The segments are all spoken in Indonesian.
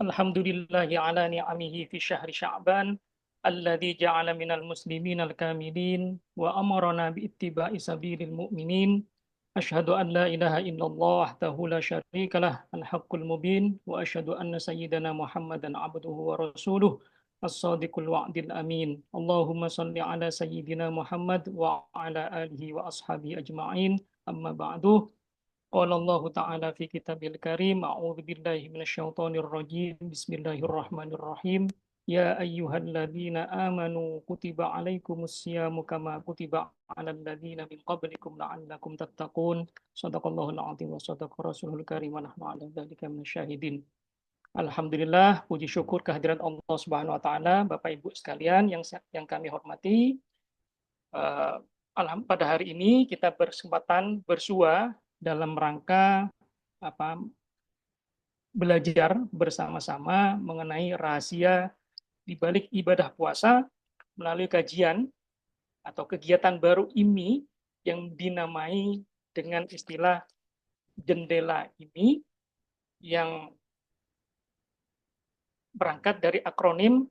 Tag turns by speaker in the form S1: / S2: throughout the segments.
S1: Alhamdulillahi ala ni'amihi fi syahri Sya'ban alladzi ja'ala minal muslimin al-kamilin wa amarana bi ittiba'i sabilil mu'minin. Asyhadu an la ilaha illallah wahdahu la syarikalah al-haqqul mubin wa asyhadu anna sayyidana Muhammadan abduhu wa rasuluh as-sadiqul wa'dil amin. Allahumma salli ala sayyidina Muhammad wa ala alihi wa ashabihi ajma'in. Amma ba'du. قال الله تعالى في كتابه الكريم أعوذ بالله من الشيطان الرجيم بسم الله الرحمن الرحيم يا أيها الذين آمنوا كتب عليكم الصيام كما كتب على الذين من قبلكم لعلكم تتقون صدق الله العظيم وصدق رسوله الكريم ونحن على ذلك من الشاهدين. Alhamdulillah, puji syukur kehadiran Allah Subhanahu wa taala, Bapak Ibu sekalian yang kami hormati. Eh, Pada hari ini kita berkesempatan bersua dalam rangka belajar bersama-sama mengenai rahasia di balik ibadah puasa melalui kajian atau kegiatan baru ini yang dinamai dengan istilah jendela ini, yang berangkat dari akronim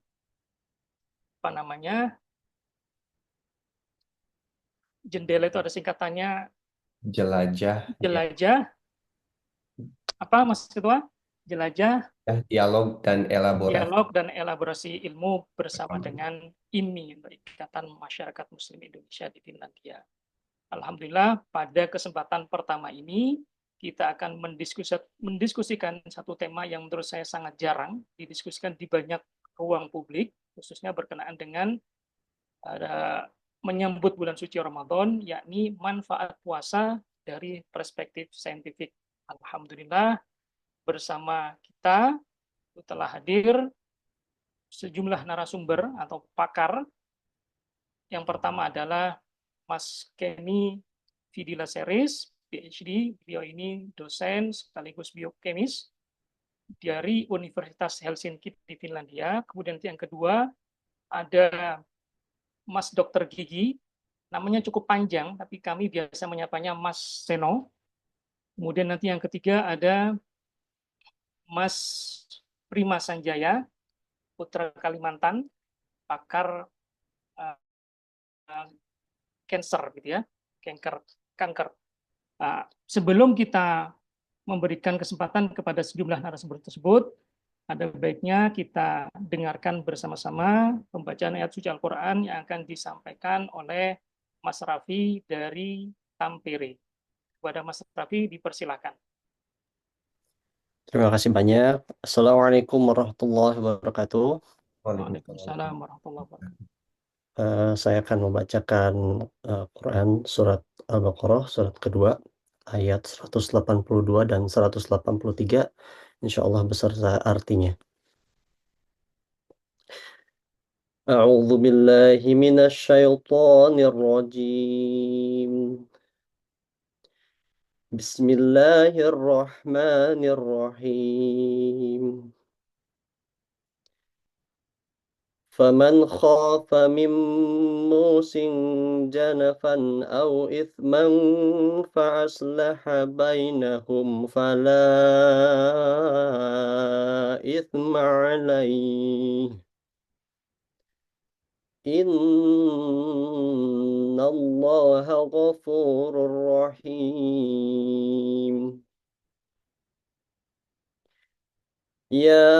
S1: jendela itu ada singkatannya
S2: Jelajah ya,
S1: jelajah, Mas Ketua? Jelajah,
S2: dialog dan elaborasi.
S1: dialog dan elaborasi ilmu bersama dengan IMI, Ikatan Masyarakat Muslim Indonesia di Finlandia. Alhamdulillah, pada kesempatan pertama ini kita akan mendiskusikan satu tema yang menurut saya sangat jarang didiskusikan di banyak ruang publik, khususnya berkenaan dengan menyambut bulan suci Ramadan, yakni manfaat puasa dari perspektif saintifik. Alhamdulillah, bersama kita telah hadir sejumlah narasumber atau pakar. Yang pertama adalah Mas Kenny Vidila Seris, PhD. Beliau ini dosen sekaligus biokemis dari Universitas Helsinki di Finlandia. Kemudian yang kedua ada Mas Dr. Gigi, namanya cukup panjang, tapi kami biasa menyapanya Mas Seno. Kemudian nanti yang ketiga ada Mas Prima Sanjaya, putra Kalimantan, pakar cancer gitu ya, kanker. Sebelum kita memberikan kesempatan kepada sejumlah narasumber tersebut, ada baiknya kita dengarkan bersama-sama pembacaan ayat suci Al-Quran yang akan disampaikan oleh Mas Raffi dari Tampere. Kepada Mas Raffi dipersilakan.
S3: Terima kasih banyak. Assalamualaikum warahmatullahi wabarakatuh.
S2: Waalaikumsalam.
S1: Waalaikumsalam warahmatullahi wabarakatuh.
S3: Saya akan membacakan Quran surat Al-Baqarah, surat kedua, ayat 182 dan 183. Insya Allah beserta artinya. A'udzu billahi minasyaitonir rajim. Bismillahirrahmanirrahim. فمن خاف من موص جنفا أو إثما فأصلح بينهم فلا إثم عليه إن الله غفور رحيم. يا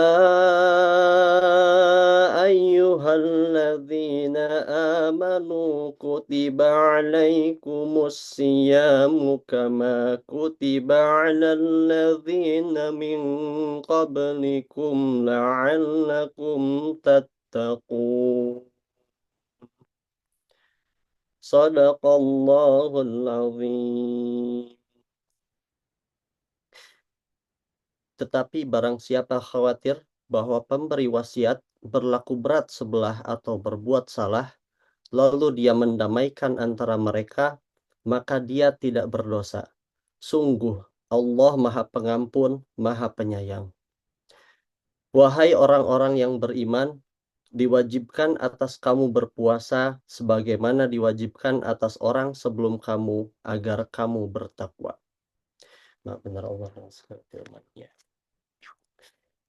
S3: أيها الذين آمنوا كتب عليكم الصيام كما كتب على الذين من قبلكم لعلكم تتقون. صدق الله العظيم. Tetapi barang siapa khawatir bahwa pemberi wasiat berlaku berat sebelah atau berbuat salah, lalu dia mendamaikan antara mereka, maka dia tidak berdosa. Sungguh, Allah Maha Pengampun, Maha Penyayang. Wahai orang-orang yang beriman, diwajibkan atas kamu berpuasa sebagaimana diwajibkan atas orang sebelum kamu agar kamu bertakwa. Maha benar Allah dan segala firman-Nya.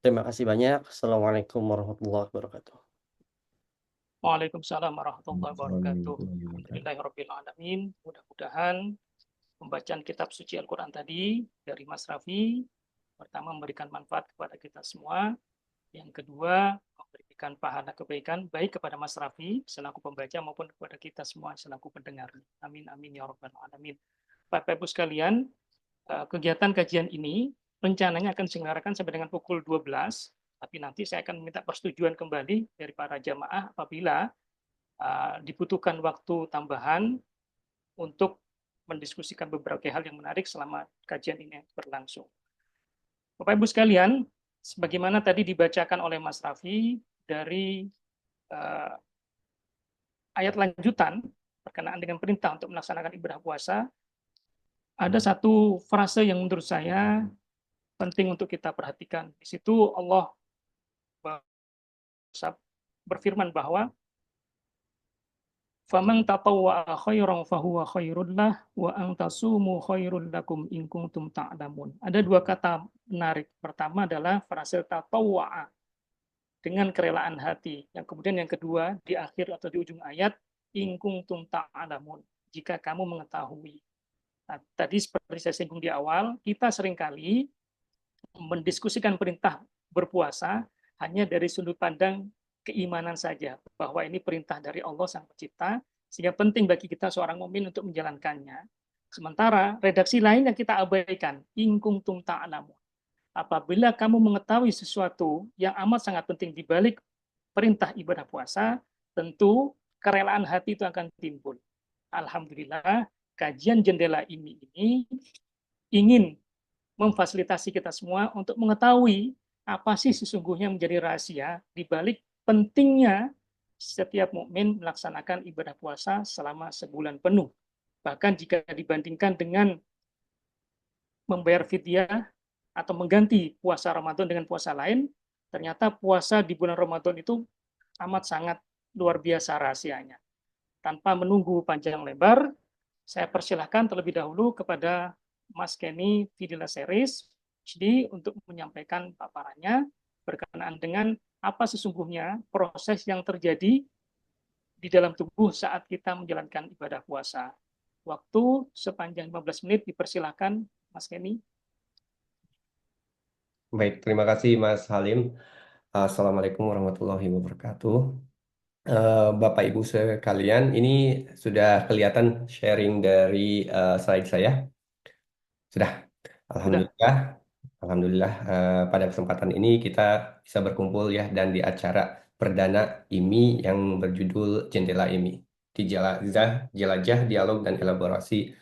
S3: Terima kasih banyak. Assalamualaikum warahmatullahi wabarakatuh.
S1: Waalaikumsalam warahmatullahi wabarakatuh.
S2: Waalaikumsalam.
S1: Alhamdulillahirabbil alamin. Mudah-mudahan pembacaan kitab suci Al-Quran tadi dari Mas Raffi pertama memberikan manfaat kepada kita semua, yang kedua memberikan pahala kebaikan baik kepada Mas Raffi selaku pembaca maupun kepada kita semua selaku pendengar. Amin amin ya rabbal alamin. Bapak Ibu sekalian, kegiatan kajian ini rencananya akan diselenggarakan sampai dengan pukul 12, tapi nanti saya akan meminta persetujuan kembali dari para jamaah apabila dibutuhkan waktu tambahan untuk mendiskusikan beberapa hal yang menarik selama kajian ini berlangsung. Bapak Ibu sekalian, sebagaimana tadi dibacakan oleh Mas Raffi dari ayat lanjutan berkenaan dengan perintah untuk melaksanakan ibadah puasa, ada satu frase yang menurut saya penting untuk kita perhatikan. Di situ Allah berfirman bahwa faman tatawwa'a khairan fahuwa khairul lah wa an tasumu khairul lakum in kuntum ta'lamun. Ada dua kata menarik. Pertama adalah frase tatawwa'a, dengan kerelaan hati. Yang kemudian yang kedua di akhir atau di ujung ayat in kuntum ta'lamun, jika kamu mengetahui. Nah, tadi seperti saya singgung di awal, kita seringkali mendiskusikan perintah berpuasa hanya dari sudut pandang keimanan saja, bahwa ini perintah dari Allah Sang Pencipta, sehingga penting bagi kita seorang mukmin untuk menjalankannya. Sementara redaksi lain yang kita abaikan, in kuntum ta'lamun. Apabila kamu mengetahui sesuatu yang amat sangat penting di balik perintah ibadah puasa, tentu kerelaan hati itu akan timbul. Alhamdulillah, kajian jendela ini ingin memfasilitasi kita semua untuk mengetahui apa sih sesungguhnya menjadi rahasia di balik pentingnya setiap mukmin melaksanakan ibadah puasa selama sebulan penuh. Bahkan jika dibandingkan dengan membayar fidyah atau mengganti puasa Ramadan dengan puasa lain, ternyata puasa di bulan Ramadan itu amat sangat luar biasa rahasianya. Tanpa menunggu panjang lebar, saya persilahkan terlebih dahulu kepada Mas Kenny Vidila Series HD untuk menyampaikan paparannya berkenaan dengan apa sesungguhnya proses yang terjadi di dalam tubuh saat kita menjalankan ibadah puasa. Waktu sepanjang 15 menit dipersilahkan Mas Kenny.
S2: Baik, terima kasih Mas Halim. Assalamualaikum warahmatullahi wabarakatuh. Bapak Ibu sekalian, ini sudah kelihatan sharing dari slide saya. Sudah, Alhamdulillah. Alhamdulillah, pada kesempatan ini kita bisa berkumpul ya dan di acara perdana IMI yang berjudul Jendela IMI. Jelajah, dialog dan elaborasi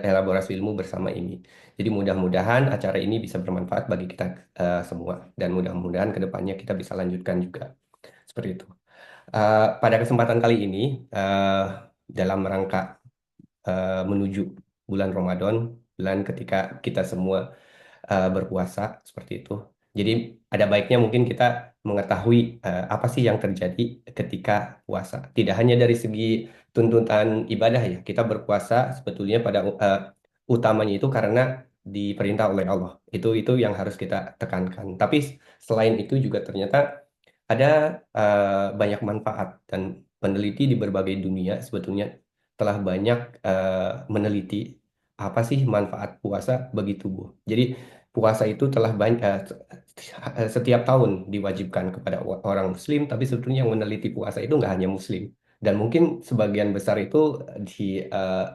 S2: elaborasi ilmu bersama IMI. Jadi mudah-mudahan acara ini bisa bermanfaat bagi kita semua dan mudah-mudahan kedepannya kita bisa lanjutkan juga seperti itu. Pada kesempatan kali ini dalam rangka menuju bulan Ramadan, bulan ketika kita semua berpuasa seperti itu. Jadi ada baiknya mungkin kita mengetahui apa sih yang terjadi ketika puasa. Tidak hanya dari segi tuntutan ibadah ya, kita berpuasa sebetulnya pada utamanya itu karena diperintah oleh Allah. Itu yang harus kita tekankan. Tapi selain itu juga ternyata ada banyak manfaat dan peneliti di berbagai dunia sebetulnya telah banyak meneliti apa sih manfaat puasa bagi tubuh. Jadi puasa itu telah banyak setiap tahun diwajibkan kepada orang Muslim, tapi sebetulnya yang meneliti puasa itu nggak hanya Muslim, dan mungkin sebagian besar itu di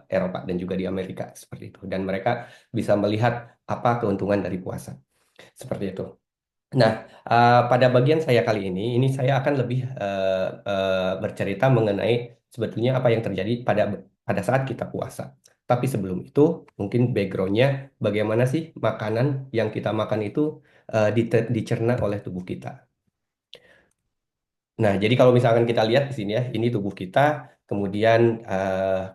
S2: Eropa dan juga di Amerika seperti itu, dan mereka bisa melihat apa keuntungan dari puasa seperti itu. Nah, pada bagian saya kali ini saya akan lebih bercerita mengenai sebetulnya apa yang terjadi pada saat kita puasa. Tapi sebelum itu, mungkin background-nya bagaimana sih makanan yang kita makan itu dicerna oleh tubuh kita. Nah, jadi kalau misalkan kita lihat di sini ya, ini tubuh kita, kemudian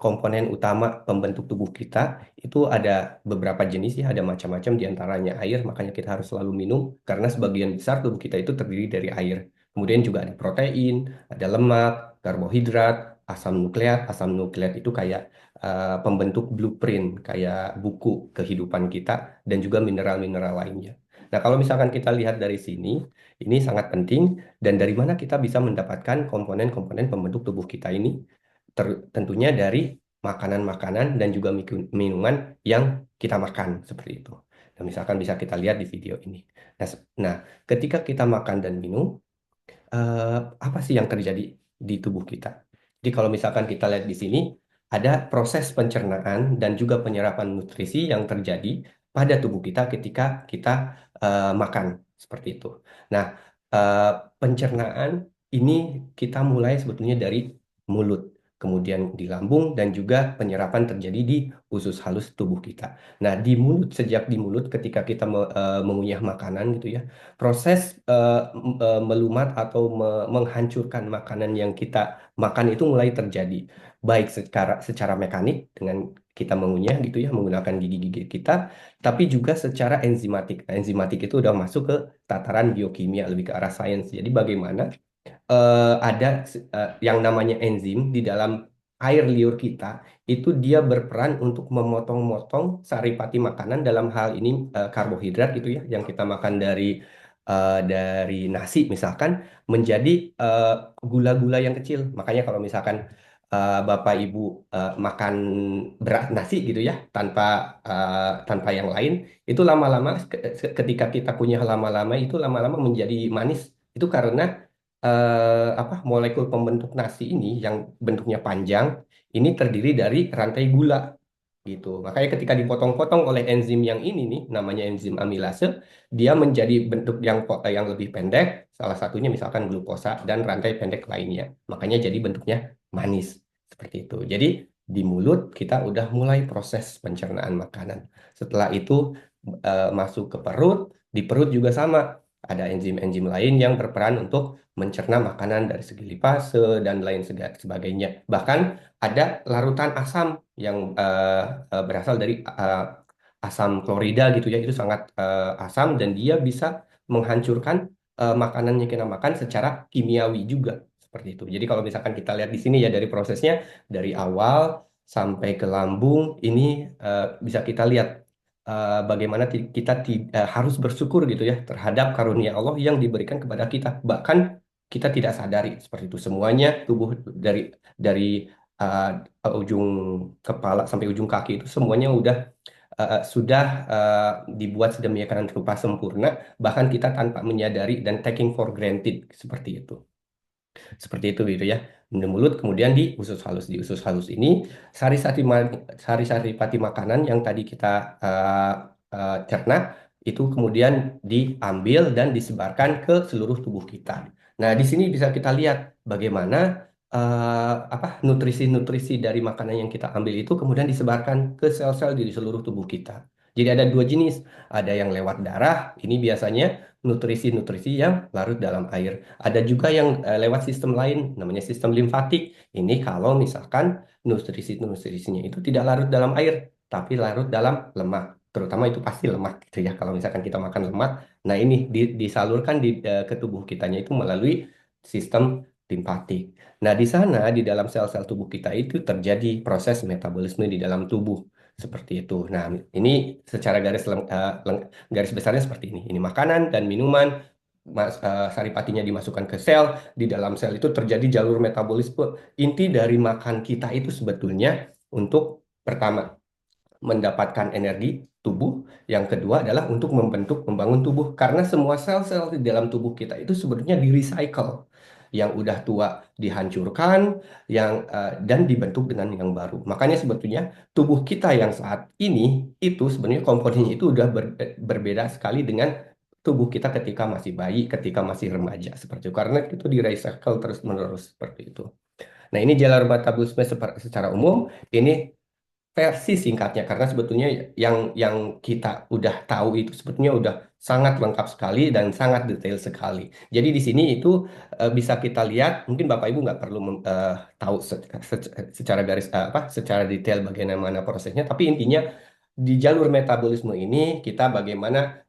S2: komponen utama pembentuk tubuh kita itu ada beberapa jenis ya, ada macam-macam diantaranya air, makanya kita harus selalu minum karena sebagian besar tubuh kita itu terdiri dari air. Kemudian juga ada protein, ada lemak, karbohidrat, asam nukleat. Asam nukleat itu kayak pembentuk blueprint kayak buku kehidupan kita dan juga mineral-mineral lainnya. Nah, kalau misalkan kita lihat dari sini, ini sangat penting dan dari mana kita bisa mendapatkan komponen-komponen pembentuk tubuh kita ini? Tentunya dari makanan-makanan dan juga minuman yang kita makan seperti itu. Nah, misalkan bisa kita lihat di video ini. Nah, ketika kita makan dan minum, apa sih yang terjadi di tubuh kita? Jadi kalau misalkan kita lihat di sini, ada proses pencernaan dan juga penyerapan nutrisi yang terjadi pada tubuh kita ketika kita makan seperti itu. Nah, eh, pencernaan ini kita mulai sebetulnya dari mulut, kemudian di lambung dan juga penyerapan terjadi di usus halus tubuh kita. Nah, di mulut sejak di mulut ketika kita mengunyah makanan gitu ya, proses melumat atau menghancurkan makanan yang kita makan itu mulai terjadi baik secara mekanik dengan kita mengunyah gitu ya menggunakan gigi-gigi kita, tapi juga secara enzimatik. Nah, enzimatik itu udah masuk ke tataran biokimia lebih ke arah sains. Jadi bagaimana ada yang namanya enzim di dalam air liur kita itu dia berperan untuk memotong-motong saripati makanan dalam hal ini karbohidrat gitu ya yang kita makan dari nasi misalkan menjadi eh, gula-gula yang kecil. Makanya kalau misalkan Bapak Ibu makan beras nasi gitu ya tanpa yang lain itu lama-lama ketika kita kunyah lama-lama itu lama-lama menjadi manis. Itu karena apa molekul pembentuk nasi ini yang bentuknya panjang ini terdiri dari rantai gula gitu. Makanya ketika dipotong-potong oleh enzim yang ini nih namanya enzim amilase, dia menjadi bentuk yang lebih pendek, salah satunya misalkan glukosa dan rantai pendek lainnya. Makanya jadi bentuknya manis seperti itu. Jadi di mulut kita udah mulai proses pencernaan makanan. Setelah itu masuk ke perut, di perut juga sama. Ada enzim-enzim lain yang berperan untuk mencerna makanan dari segi lipase dan lain sebagainya. Bahkan ada larutan asam yang berasal dari asam klorida gitu ya, itu sangat asam dan dia bisa menghancurkan makanan yang kita makan secara kimiawi juga seperti itu. Jadi kalau misalkan kita lihat di sini ya dari prosesnya dari awal sampai ke lambung ini bisa kita lihat bagaimana kita harus bersyukur gitu ya terhadap karunia Allah yang diberikan kepada kita. Bahkan kita tidak sadari seperti itu semuanya tubuh dari ujung kepala sampai ujung kaki itu semuanya sudah dibuat sedemikian rupa sempurna bahkan kita tanpa menyadari dan taking for granted seperti itu. Seperti itu gitu ya. Di mulut kemudian di usus halus. Di usus halus ini sari-sari makanan yang tadi kita cerna itu kemudian diambil dan disebarkan ke seluruh tubuh kita. Nah, di sini bisa kita lihat bagaimana apa nutrisi-nutrisi dari makanan yang kita ambil itu kemudian disebarkan ke sel-sel di seluruh tubuh kita. Jadi ada dua jenis, ada yang lewat darah, ini biasanya nutrisi-nutrisi yang larut dalam air. Ada juga yang lewat sistem lain, namanya sistem limfatik. Ini kalau misalkan nutrisi-nutrisinya itu tidak larut dalam air, tapi larut dalam lemak. Terutama itu pasti lemak gitu ya. Kalau misalkan kita makan lemak, nah ini disalurkan ke tubuh kitanya itu melalui sistem limfatik. Nah, di sana di dalam sel-sel tubuh kita itu terjadi proses metabolisme di dalam tubuh seperti itu. Nah, ini secara garis besarnya seperti ini. Ini makanan dan minuman saripatinya dimasukkan ke sel, di dalam sel itu terjadi jalur metabolisme. Inti dari makan kita itu sebetulnya untuk pertama mendapatkan energi tubuh, yang kedua adalah untuk membangun tubuh karena semua sel-sel di dalam tubuh kita itu sebetulnya di recycle. Yang udah tua dihancurkan, dan dibentuk dengan yang baru. Makanya sebetulnya tubuh kita yang saat ini itu sebenarnya komponennya itu udah berbeda sekali dengan tubuh kita ketika masih bayi, ketika masih remaja seperti itu. Karena itu di recycle terus-menerus seperti itu. Nah, ini jalur metabolisme secara umum. Ini versi singkatnya karena sebetulnya yang kita udah tahu itu sebetulnya udah sangat lengkap sekali dan sangat detail sekali. Jadi di sini itu bisa kita lihat, mungkin Bapak Ibu nggak perlu tahu secara secara detail bagaimana prosesnya, tapi intinya di jalur metabolisme ini kita bagaimana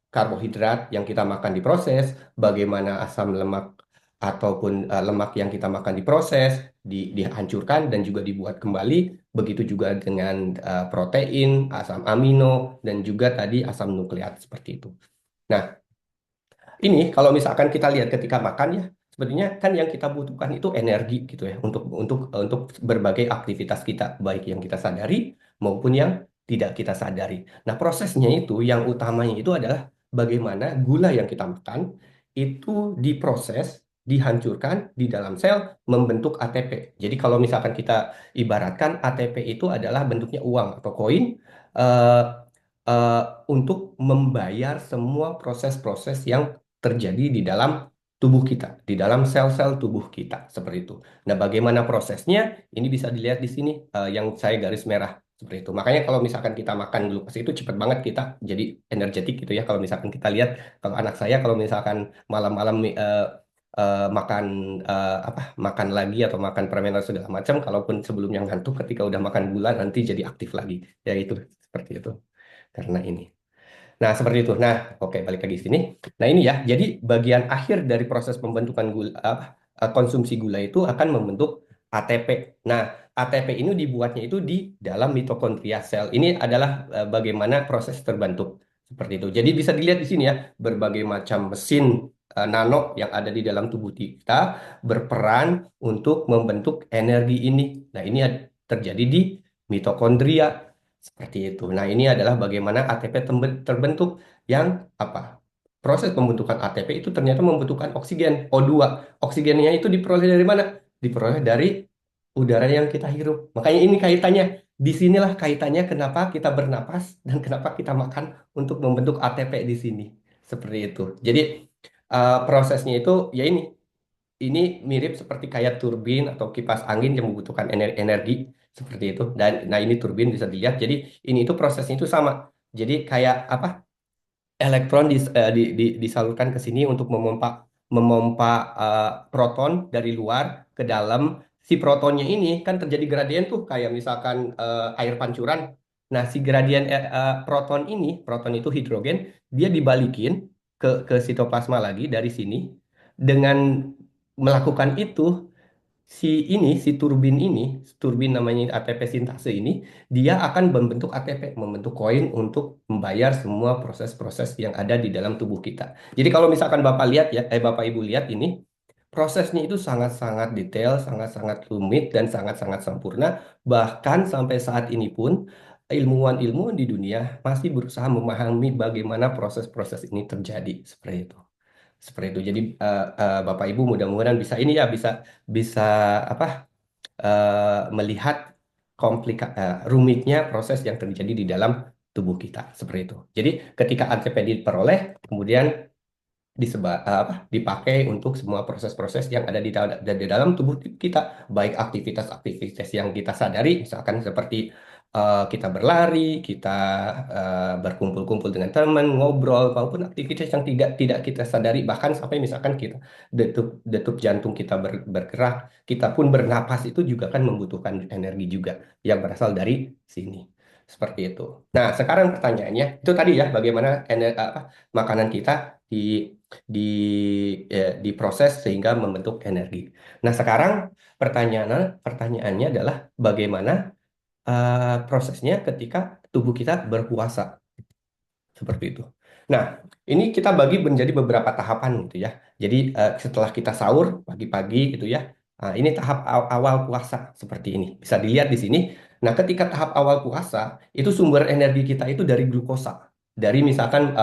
S2: karbohidrat yang kita makan diproses, bagaimana asam lemak ataupun lemak yang kita makan diproses, dihancurkan dan juga dibuat kembali. Begitu juga dengan protein, asam amino, dan juga tadi asam nukleat seperti itu. Nah, ini kalau misalkan kita lihat ketika makan ya, sebenarnya kan yang kita butuhkan itu energi gitu ya untuk berbagai aktivitas kita, baik yang kita sadari maupun yang tidak kita sadari. Nah, prosesnya itu yang utamanya itu adalah bagaimana gula yang kita makan itu diproses, dihancurkan di dalam sel membentuk ATP. Jadi kalau misalkan kita ibaratkan ATP itu adalah bentuknya uang atau koin eh, eh, untuk membayar semua proses-proses yang terjadi di dalam tubuh kita, di dalam sel-sel tubuh kita, seperti itu. Nah, bagaimana prosesnya? Ini bisa dilihat di sini yang saya garis merah seperti itu. Makanya kalau misalkan kita makan glukosa itu cepat banget kita jadi energetik gitu ya. Kalau misalkan kita lihat, kalau anak saya kalau misalkan malam-malam makan makan lagi atau makan permen atau segala macam, kalaupun sebelumnya ngantuk, ketika udah makan gula nanti jadi aktif lagi. Ya itu seperti itu. Karena ini. Nah, seperti itu. Nah, oke, balik lagi ke sini. Nah, ini ya. Jadi bagian akhir dari proses pembentukan gula, konsumsi gula itu akan membentuk ATP. Nah, ATP ini dibuatnya itu di dalam mitokondria sel. Ini adalah bagaimana proses terbentuk seperti itu. Jadi bisa dilihat di sini ya, berbagai macam mesin nano yang ada di dalam tubuh kita berperan untuk membentuk energi ini. Nah, ini terjadi di mitokondria. Seperti itu. Nah, ini adalah bagaimana ATP terbentuk yang apa? Proses pembentukan ATP itu ternyata membutuhkan oksigen, O2. Oksigennya itu diperoleh dari mana? Diperoleh dari udara yang kita hirup. Makanya ini kaitannya. Disinilah kaitannya kenapa kita bernapas dan kenapa kita makan untuk membentuk ATP di sini. Seperti itu. Jadi prosesnya itu ya ini mirip seperti kayak turbin atau kipas angin yang membutuhkan energi seperti itu. Dan nah ini turbin bisa dilihat. Jadi ini itu prosesnya itu sama. Jadi kayak apa? Elektron disalurkan ke sini untuk memompa memompa proton dari luar ke dalam. Si protonnya ini kan terjadi gradien tuh kayak misalkan air pancuran. Nah, si gradien proton itu hidrogen, dia dibalikin ke sitoplasma lagi dari sini dengan melakukan itu si turbin namanya ATP sintase ini, dia akan membentuk ATP, membentuk koin untuk membayar semua proses-proses yang ada di dalam tubuh kita. Jadi kalau misalkan Bapak lihat ya, Bapak Ibu lihat ini, prosesnya itu sangat-sangat detail, sangat-sangat rumit dan sangat-sangat sempurna. Bahkan sampai saat ini pun ilmuwan-ilmuwan di dunia masih berusaha memahami bagaimana proses-proses ini terjadi seperti itu. Seperti itu. Jadi Bapak Ibu mudah-mudahan bisa ini ya bisa bisa apa melihat rumitnya proses yang terjadi di dalam tubuh kita seperti itu. Jadi ketika ATP diperoleh, kemudian dipakai untuk semua proses-proses yang ada di dalam tubuh kita, baik aktivitas-aktivitas yang kita sadari, misalkan seperti kita berlari, kita berkumpul-kumpul dengan teman, ngobrol, maupun aktivitas yang tidak tidak kita sadari, bahkan sampai misalkan kita detup detup jantung kita bergerak, kita pun bernapas itu juga kan membutuhkan energi juga yang berasal dari sini. Seperti itu. Nah, sekarang pertanyaannya itu tadi ya, bagaimana makanan kita di di diproses sehingga membentuk energi. Nah, sekarang pertanyaannya adalah bagaimana prosesnya ketika tubuh kita berpuasa seperti itu. Nah, ini kita bagi menjadi beberapa tahapan gitu ya. Jadi setelah kita sahur pagi-pagi gitu ya. Ini tahap awal puasa seperti ini. Bisa dilihat di sini. Nah, ketika tahap awal puasa, itu sumber energi kita itu dari glukosa. Dari misalkan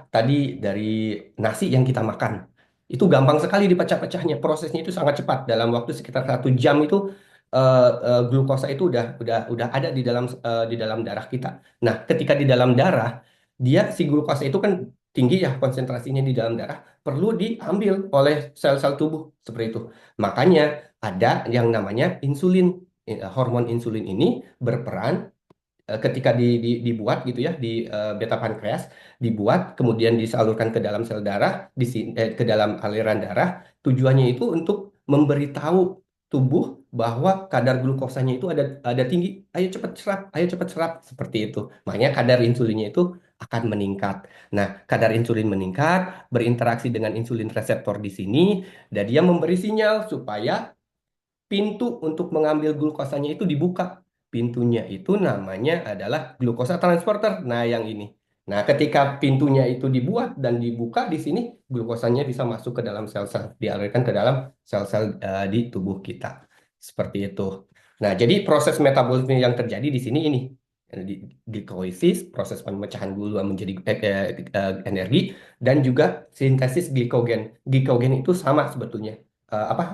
S2: tadi dari nasi yang kita makan. Itu gampang sekali dipecah-pecahnya. Prosesnya itu sangat cepat. Dalam waktu sekitar 1 jam itu glukosa itu udah ada di dalam darah kita. Nah, ketika di dalam darah, si glukosa itu kan tinggi ya konsentrasinya di dalam darah, perlu diambil oleh sel-sel tubuh seperti itu. Makanya ada yang namanya insulin. Hormon insulin ini berperan ketika dibuat gitu ya di beta pankreas dibuat kemudian disalurkan ke dalam sel darah ke dalam aliran darah, tujuannya itu untuk memberitahu tubuh bahwa kadar glukosanya itu ada tinggi, ayo cepat serap seperti itu. Makanya kadar insulinnya itu akan meningkat. Nah, kadar insulin meningkat, berinteraksi dengan insulin reseptor di sini, dan dia memberi sinyal supaya pintu untuk mengambil glukosanya itu dibuka. Pintunya itu namanya adalah glukosa transporter. Nah, yang ini. Nah, ketika pintunya itu dibuat dan dibuka di sini, glukosanya bisa masuk ke dalam sel-sel, dialirkan ke dalam sel-sel di tubuh kita. Seperti itu. Nah, jadi proses metabolisme yang terjadi di sini ini. Glikolisis, proses pemecahan gula menjadi energi, dan juga sintesis glikogen. Glikogen itu sama sebetulnya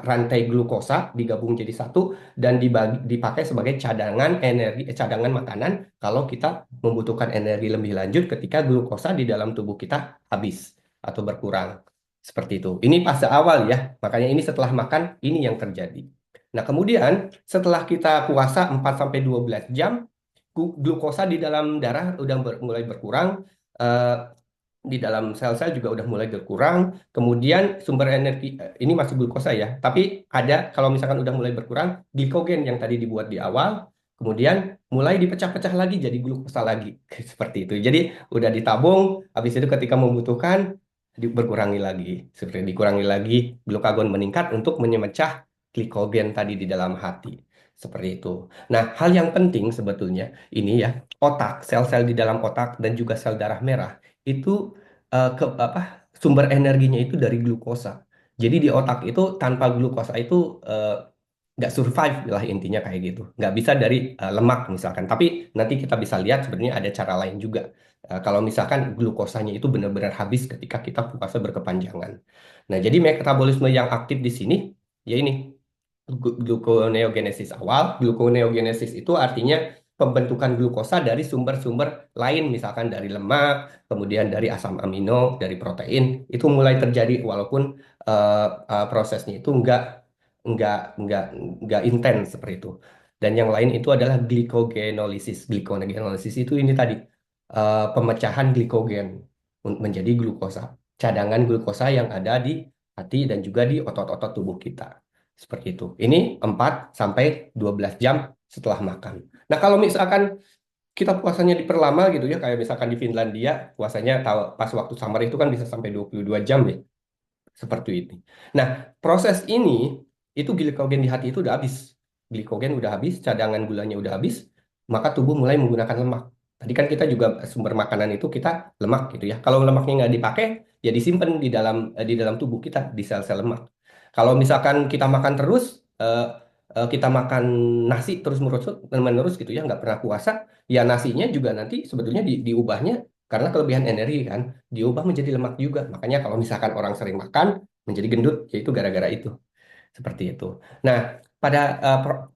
S2: rantai glukosa digabung jadi satu dan dipakai sebagai cadangan energi, cadangan makanan kalau kita membutuhkan energi lebih lanjut ketika glukosa di dalam tubuh kita habis atau berkurang. Seperti itu. Ini fase awal ya. Makanya ini setelah makan ini yang terjadi. Nah, kemudian setelah kita puasa 4 sampai 12 jam, glukosa di dalam darah udah mulai berkurang, eh, di dalam sel-sel juga udah mulai berkurang. Kemudian sumber energi ini masih glukosa ya, tapi ada kalau misalkan udah mulai berkurang, glikogen yang tadi dibuat di awal, kemudian mulai dipecah-pecah lagi jadi glukosa lagi. Seperti itu. Jadi udah ditabung, habis itu ketika membutuhkan berkurangi lagi. Seperti dikurangi lagi, glukagon meningkat untuk memecah glikogen tadi di dalam hati. Seperti itu. Nah, hal yang penting sebetulnya ini ya, otak, sel-sel di dalam otak dan juga sel darah merah itu sumber energinya itu dari glukosa. Jadi di otak itu tanpa glukosa itu nggak survive lah intinya kayak gitu. Nggak bisa dari lemak misalkan. Tapi nanti kita bisa lihat sebenarnya ada cara lain juga. Kalau misalkan glukosanya itu benar-benar habis ketika kita puasa berkepanjangan. Nah, jadi metabolisme yang aktif di sini ya ini gluconeogenesis awal. Gluconeogenesis itu artinya pembentukan glukosa dari sumber-sumber lain, misalkan dari lemak, kemudian dari asam amino, dari protein, itu mulai terjadi walaupun prosesnya itu nggak nggak nggak intens seperti itu. Dan yang lain itu adalah glikogenolisis. Glikogenolisis itu ini tadi pemecahan glikogen menjadi glukosa, cadangan glukosa yang ada di hati dan juga di otot-otot tubuh kita. Seperti itu. Ini 4 sampai 12 jam setelah makan. Nah, kalau misalkan kita puasanya diperlama gitu ya, kayak misalkan di Finlandia, puasanya pas waktu summer itu kan bisa sampai 22 jam ya, seperti ini. Nah, proses ini, itu glikogen di hati itu udah habis. Glikogen udah habis, cadangan gulanya udah habis, maka tubuh mulai menggunakan lemak. Tadi kan kita juga sumber makanan itu kita lemak gitu ya. Kalau lemaknya nggak dipakai, ya disimpan di dalam tubuh kita, di sel-sel lemak. Kalau misalkan kita makan terus, kita makan nasi terus menerus gitu ya, nggak pernah puasa, ya nasinya juga nanti sebetulnya diubahnya karena kelebihan energi kan, diubah menjadi lemak juga. Makanya kalau misalkan orang sering makan menjadi gendut, yaitu gara-gara itu. Seperti itu. Nah, pada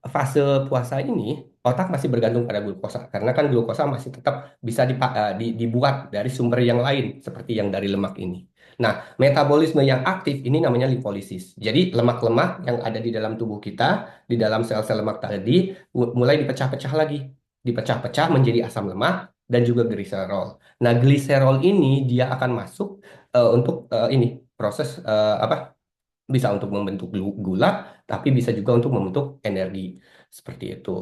S2: fase puasa ini, otak masih bergantung pada glukosa. Karena kan glukosa masih tetap bisa dibuat dari sumber yang lain, seperti yang dari lemak ini. Nah, metabolisme yang aktif ini namanya lipolisis. Jadi, lemak-lemak yang ada di dalam tubuh kita, di dalam sel-sel lemak tadi, mulai dipecah-pecah lagi. Dipecah-pecah menjadi asam lemak dan juga gliserol. Nah, gliserol ini dia akan masuk untuk ini proses apa bisa untuk membentuk gula, tapi bisa juga untuk membentuk energi. Seperti itu.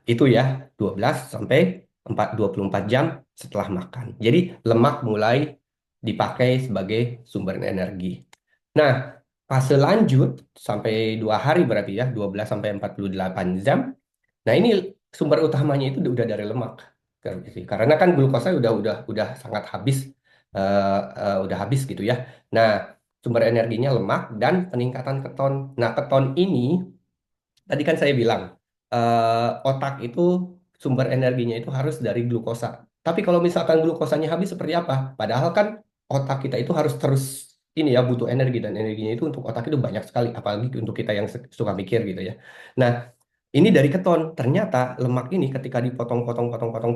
S2: Itu ya, 12 sampai 24 jam setelah makan. Jadi lemak mulai dipakai sebagai sumber energi. Nah, fase lanjut sampai 2 hari berarti ya, 12 sampai 48 jam. Nah, ini sumber utamanya itu udah dari lemak. Karena kan glukosa udah sangat habis, udah habis gitu ya. Nah, sumber energinya lemak dan peningkatan keton. Nah, keton ini tadi kan saya bilang otak itu sumber energinya itu harus dari glukosa. Tapi kalau misalkan glukosanya habis seperti apa? Padahal kan otak kita itu harus terus ini ya butuh energi dan energinya itu untuk otak itu banyak sekali, apalagi untuk kita yang suka mikir gitu ya. Nah, ini dari keton. Ternyata lemak ini ketika dipotong-potong-potong-potong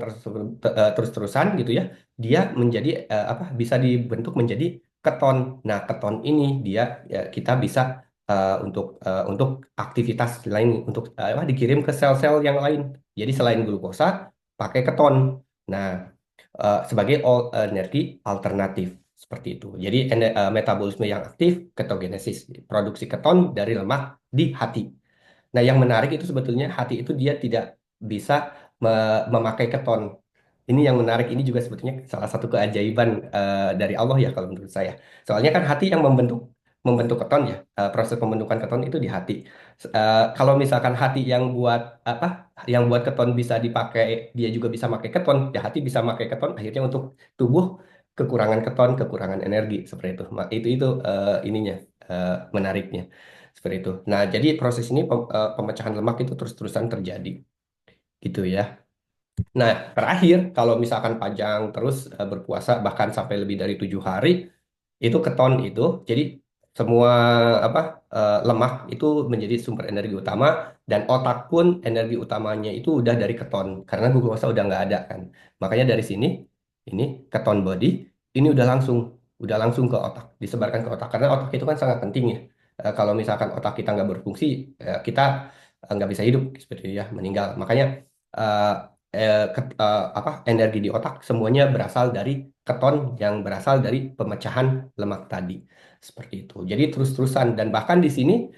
S2: terus-terusan gitu ya, dia menjadi bisa dibentuk menjadi keton. Nah, keton ini dia ya, kita bisa untuk aktivitas lain untuk dikirim ke sel-sel yang lain. Jadi selain glukosa, pakai keton. Nah, sebagai energi alternatif seperti itu. Jadi metabolisme yang aktif, ketogenesis, produksi keton dari lemak di hati. Nah, yang menarik itu sebetulnya hati itu dia tidak bisa memakai keton. Ini yang menarik, ini juga sebetulnya salah satu keajaiban dari Allah ya kalau menurut saya. Soalnya kan hati yang membentuk membentuk keton ya. Proses pembentukan keton itu di hati. Kalau misalkan hati yang buat apa? Yang buat keton bisa dipakai, dia juga bisa pakai keton, ya hati bisa pakai keton akhirnya untuk tubuh kekurangan keton, kekurangan energi seperti itu. Itu ininya menariknya seperti itu. Nah, jadi proses ini pemecahan lemak itu terus-terusan terjadi gitu ya. Nah, terakhir kalau misalkan Pajang terus berpuasa bahkan sampai lebih dari 7 hari, itu keton itu, jadi semua apa lemak itu menjadi sumber energi utama dan otak pun energi utamanya itu udah dari keton karena glukosa udah nggak ada kan. Makanya dari sini ini keton body ini udah langsung ke otak, disebarkan ke otak karena otak itu kan sangat penting ya. Kalau misalkan otak kita nggak berfungsi, kita nggak bisa hidup seperti itu ya, meninggal. Makanya eh, apa energi di otak semuanya berasal dari keton yang berasal dari pemecahan lemak tadi seperti itu. Jadi terus-terusan dan bahkan di sini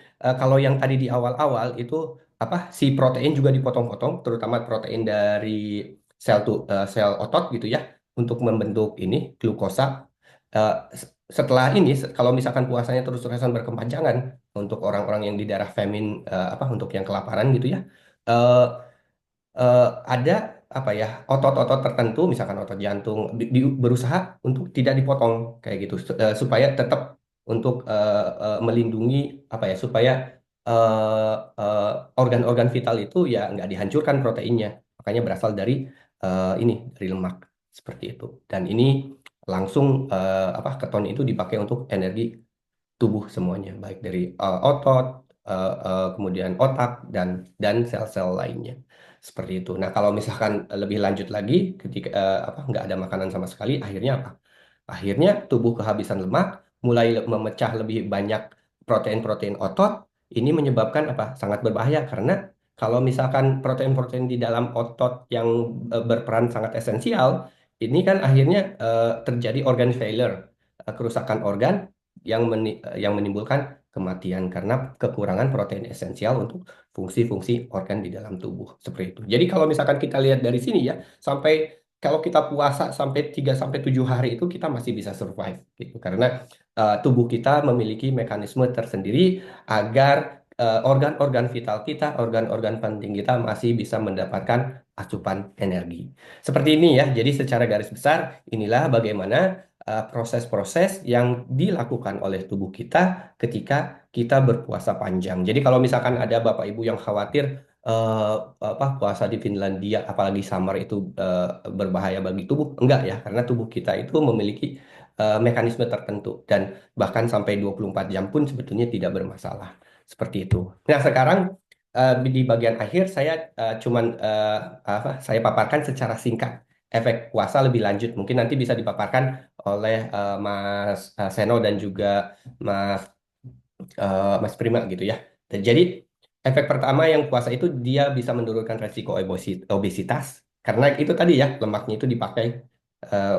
S2: kalau yang tadi di awal-awal itu apa si protein juga dipotong-potong, terutama protein dari sel otot gitu ya untuk membentuk ini glukosa. Eh, Setelah ini kalau misalkan puasanya terus-terusan berkepanjangan untuk orang-orang yang di daerah famine apa untuk yang kelaparan gitu ya. eh, ada apa ya otot-otot tertentu misalkan otot jantung berusaha untuk tidak dipotong kayak gitu supaya tetap untuk melindungi apa ya supaya eh, eh, organ-organ vital itu ya nggak dihancurkan proteinnya makanya berasal dari ini dari lemak seperti itu dan ini langsung apa keton itu dipakai untuk energi tubuh semuanya, baik dari otot, kemudian otak dan sel-sel lainnya. Seperti itu. Nah, kalau misalkan lebih lanjut lagi, ketika apa nggak ada makanan sama sekali, akhirnya apa? Akhirnya tubuh kehabisan lemak, mulai memecah lebih banyak protein-protein otot. Ini menyebabkan apa? Sangat berbahaya karena kalau misalkan protein-protein di dalam otot yang berperan sangat esensial, ini kan akhirnya terjadi organ failure, kerusakan organ yang menimbulkan kematian karena kekurangan protein esensial untuk fungsi-fungsi organ di dalam tubuh seperti itu. Jadi kalau misalkan kita lihat dari sini ya, sampai kalau kita puasa sampai 3 sampai 7 hari itu kita masih bisa survive gitu karena tubuh kita memiliki mekanisme tersendiri agar organ-organ vital kita, organ-organ penting kita masih bisa mendapatkan asupan energi. Seperti ini ya. Jadi secara garis besar inilah bagaimana proses-proses yang dilakukan oleh tubuh kita ketika kita berpuasa panjang. Jadi kalau misalkan ada Bapak Ibu yang khawatir eh, apa puasa di Finlandia apalagi summer itu berbahaya bagi tubuh, enggak ya, karena tubuh kita itu memiliki mekanisme tertentu dan bahkan sampai 24 jam pun sebetulnya tidak bermasalah. Seperti itu. Nah, sekarang di bagian akhir saya cuman saya paparkan secara singkat efek puasa lebih lanjut. Mungkin nanti bisa dipaparkan oleh Mas Seno dan juga Mas Mas Prima gitu ya. Dan jadi efek pertama yang puasa itu dia bisa menurunkan resiko obesitas karena itu tadi ya lemaknya itu dipakai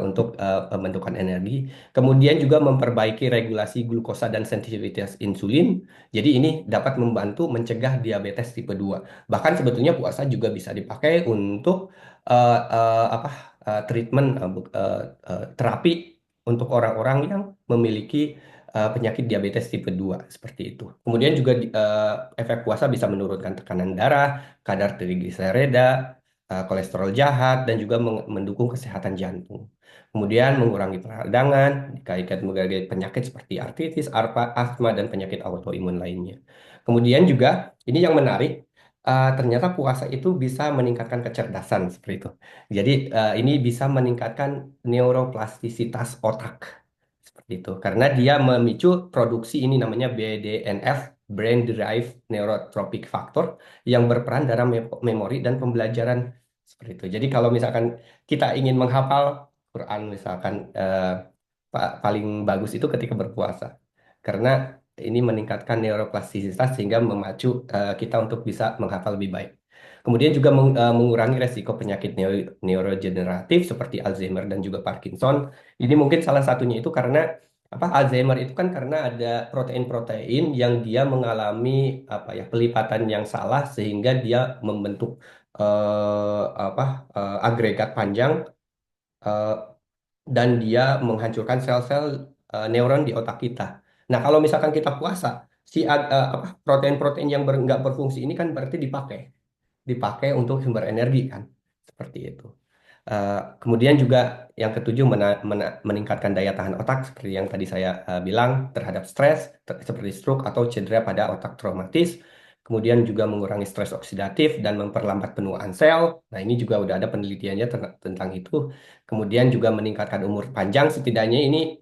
S2: untuk pembentukan energi. Kemudian juga memperbaiki regulasi glukosa dan sensitivitas insulin. Jadi ini dapat membantu mencegah diabetes tipe 2. Bahkan sebetulnya puasa juga bisa dipakai untuk apa treatment terapi untuk orang-orang yang memiliki penyakit diabetes tipe 2 seperti itu. Kemudian juga efek puasa bisa menurunkan tekanan darah, kadar trigliserida, kolesterol jahat, dan juga mendukung kesehatan jantung. Kemudian mengurangi peradangan, dikaitkan berbagai penyakit seperti artritis, asma, dan penyakit autoimun lainnya. Kemudian juga, ini yang menarik, ternyata puasa itu bisa meningkatkan kecerdasan seperti itu. Jadi ini bisa meningkatkan neuroplastisitas otak seperti itu karena dia memicu produksi ini namanya BDNF Brain Derived Neurotrophic Factor yang berperan dalam memori dan pembelajaran seperti itu. Jadi kalau misalkan kita ingin menghafal Quran misalkan paling bagus itu ketika berpuasa karena ini meningkatkan neuroplastisitas sehingga memacu kita untuk bisa menghafal lebih baik. Kemudian juga mengurangi resiko penyakit neurodegeneratif seperti Alzheimer dan juga Parkinson. Ini mungkin salah satunya itu karena apa Alzheimer itu kan karena ada protein-protein yang dia mengalami apa ya pelipatan yang salah sehingga dia membentuk apa agregat panjang eh, dan dia menghancurkan sel-sel neuron di otak kita. Nah, kalau misalkan kita puasa, apa, protein-protein yang nggak berfungsi ini kan berarti dipakai untuk sumber energi kan, seperti itu. Kemudian juga yang ketujuh meningkatkan daya tahan otak seperti yang tadi saya bilang terhadap stres seperti stroke atau cedera pada otak traumatis. Kemudian juga mengurangi stres oksidatif dan memperlambat penuaan sel. Nah, ini juga udah ada penelitiannya tentang itu. Kemudian juga meningkatkan umur panjang. Setidaknya ini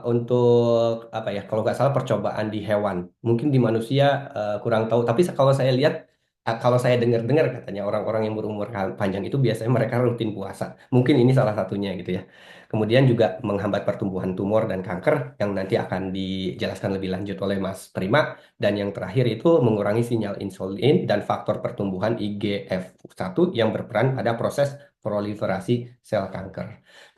S2: untuk apa ya? Kalau nggak salah percobaan di hewan. Mungkin di manusia kurang tahu. Tapi kalau saya lihat kalau saya dengar-dengar katanya orang-orang yang berumur panjang itu biasanya mereka rutin puasa. Mungkin ini salah satunya gitu ya. Kemudian juga menghambat pertumbuhan tumor dan kanker yang nanti akan dijelaskan lebih lanjut oleh Mas Prima. Dan yang terakhir itu mengurangi sinyal insulin dan faktor pertumbuhan IGF-1 yang berperan pada proses proliferasi sel kanker.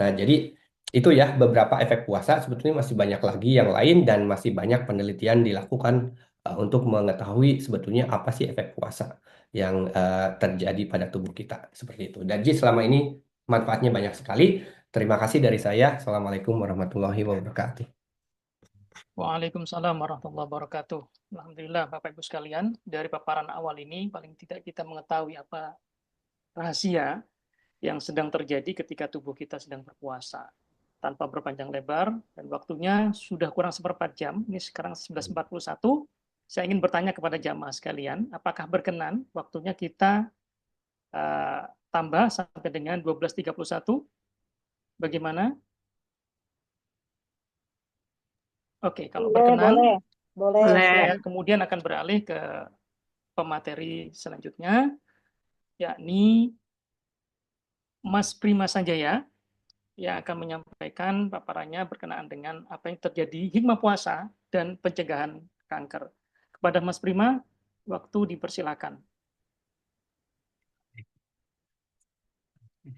S2: Nah, jadi itu ya beberapa efek puasa. Sebetulnya masih banyak lagi yang lain dan masih banyak penelitian dilakukan untuk mengetahui sebetulnya apa sih efek puasa yang terjadi pada tubuh kita seperti itu. Dan Ji, selama ini manfaatnya banyak sekali. Terima kasih dari saya. Assalamualaikum warahmatullahi wabarakatuh.
S1: Waalaikumsalam warahmatullahi wabarakatuh. Alhamdulillah Bapak Ibu sekalian, dari paparan awal ini paling tidak kita mengetahui apa rahasia yang sedang terjadi ketika tubuh kita sedang berpuasa. Tanpa berpanjang lebar, dan waktunya sudah kurang seperempat jam, ini sekarang 11.41, saya ingin bertanya kepada jamaah sekalian, apakah berkenan waktunya kita tambah sampai dengan 12.31? Bagaimana? Oke, kalau
S4: Boleh,
S1: berkenan,
S4: boleh. Boleh,
S1: saya
S4: siap.
S1: kemudian akan beralih ke pemateri selanjutnya, yakni Mas Prima Sanjaya, yang akan menyampaikan paparannya berkenaan dengan apa yang terjadi hikmah puasa dan pencegahan kanker. Kepada Mas Prima, waktu dipersilakan.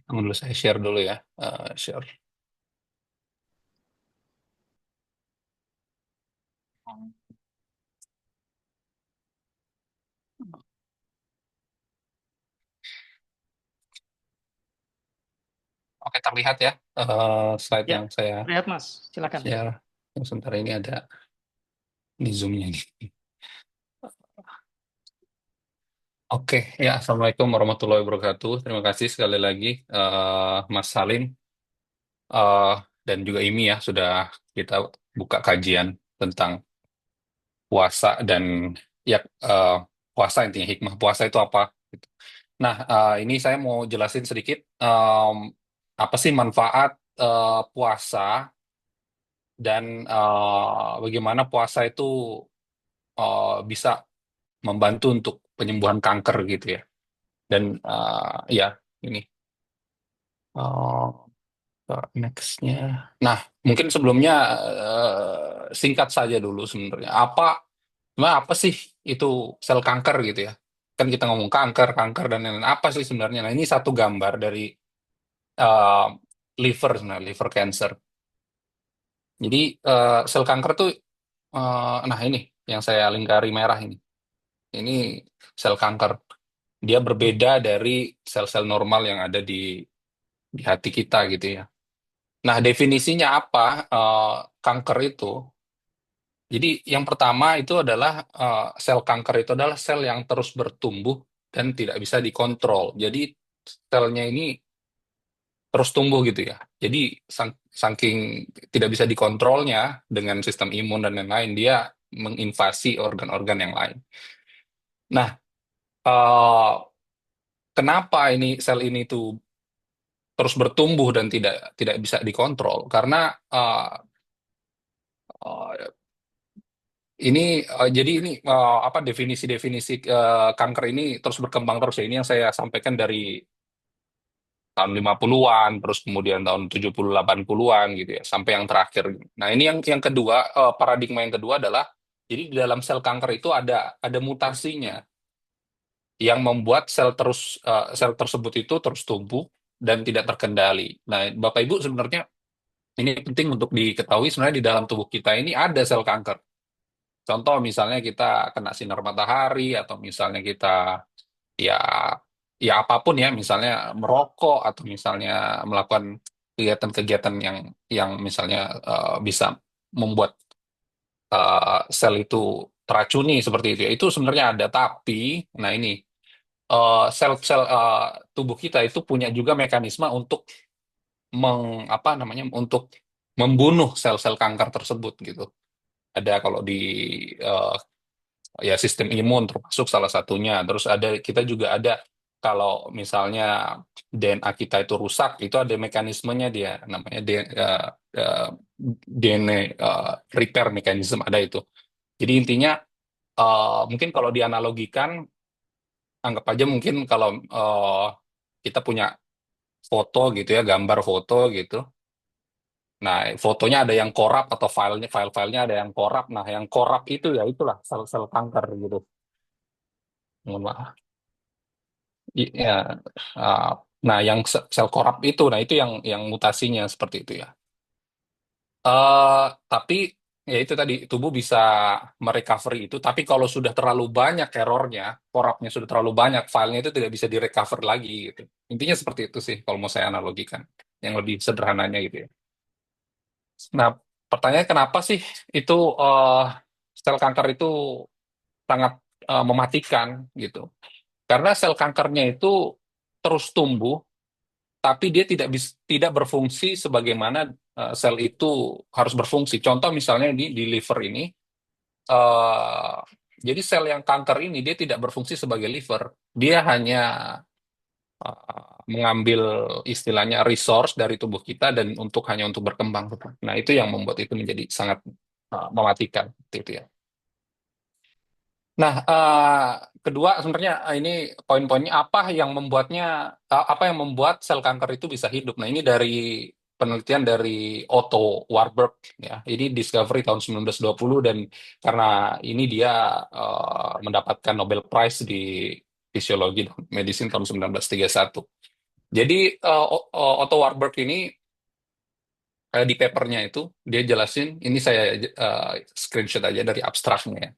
S5: Dulu saya share dulu ya. Share. Oke, terlihat ya slide
S1: Ya,
S5: yang saya
S1: lihat Mas, silakan.
S5: share. Sebentar ini ada di Zoom-nya nih. Oke, ya, Assalamualaikum warahmatullahi wabarakatuh. Terima kasih sekali lagi Mas Salim dan juga Imi ya sudah kita buka kajian tentang puasa dan ya puasa, intinya hikmah puasa itu apa gitu. Nah, ini saya mau jelasin sedikit apa sih manfaat puasa dan bagaimana puasa itu bisa membantu untuk penyembuhan kanker gitu ya. Dan ya ini nextnya. Nah, mungkin sebelumnya singkat saja dulu sebenarnya. Apa sih itu sel kanker gitu ya? Kan kita ngomong kanker, kanker dan lain-lain. Apa sih sebenarnya? Nah, ini satu gambar dari uh, liver sebenarnya, liver cancer. Jadi sel kanker tuh, nah ini yang saya lingkari merah ini. Ini sel kanker. Dia berbeda dari sel-sel normal yang ada di hati kita gitu ya. Nah, definisinya apa kanker itu? Jadi yang pertama itu adalah sel kanker itu adalah sel yang terus bertumbuh dan tidak bisa dikontrol. Jadi selnya ini terus tumbuh gitu ya. Jadi saking tidak bisa dikontrolnya dengan sistem imun dan lain-lain, dia menginvasi organ-organ yang lain. Nah, eh, kenapa ini sel ini tuh terus bertumbuh dan tidak bisa dikontrol? Karena eh, ini jadi ini apa definisi-definisi kanker ini terus berkembang terus ya. Ini yang saya sampaikan dari tahun 50-an, terus kemudian tahun 70 80-an gitu ya, sampai yang terakhir. Nah, ini yang kedua, paradigma yang kedua adalah jadi di dalam sel kanker itu ada mutasinya yang membuat sel tersebut itu terus tumbuh dan tidak terkendali. Nah, Bapak Ibu sebenarnya ini penting untuk diketahui sebenarnya di dalam tubuh kita ini ada sel kanker. Contoh misalnya kita kena sinar matahari atau misalnya kita ya ya apapun ya, misalnya merokok atau misalnya melakukan kegiatan-kegiatan yang misalnya bisa membuat sel itu teracuni seperti itu ya, itu sebenarnya ada. Tapi nah ini sel-sel tubuh kita itu punya juga mekanisme untuk apa namanya, untuk membunuh sel-sel kanker tersebut gitu. Ada kalau di eh, ya sistem imun termasuk salah satunya. Terus ada, kita juga ada kalau misalnya DNA kita itu rusak, itu ada mekanismenya, dia namanya DNA repair mechanism, ada itu. Jadi intinya mungkin kalau dianalogikan, anggap aja mungkin kalau kita punya foto gitu ya, gambar foto gitu. Nah, fotonya ada yang korup atau file-filenya ada yang korup. Nah, yang korup itu ya itulah sel-sel kanker gitu. Mohon maaf. Ya, uh, nah yang sel korup itu, nah itu yang mutasinya seperti itu ya. Tapi ya itu tadi, tubuh bisa merecovery itu. Tapi kalau sudah terlalu banyak errornya, korupnya sudah terlalu banyak, filenya itu tidak bisa direcover lagi gitu. Intinya seperti itu sih kalau mau saya analogikan, yang lebih sederhananya gitu ya. Nah, pertanyaannya kenapa sih itu sel kanker itu sangat mematikan gitu? Karena sel kankernya itu terus tumbuh, tapi dia tidak berfungsi sebagaimana sel itu harus berfungsi. Contoh misalnya di liver ini, eh, jadi sel yang kanker ini dia tidak berfungsi sebagai liver, dia hanya mengambil istilahnya resource dari tubuh kita dan hanya untuk berkembang. Nah, itu yang membuat itu menjadi sangat mematikan, seperti itu ya. Nah, kedua sebenarnya ini poin-poinnya apa yang membuat sel kanker itu bisa hidup. Nah, ini dari penelitian dari Otto Warburg ya. Ini discovery tahun 1920, dan karena ini dia mendapatkan Nobel Prize di fisiologi dan medicine tahun 1931. Jadi Otto Warburg ini di papernya itu dia jelasin, ini saya screenshot aja dari abstraknya ya.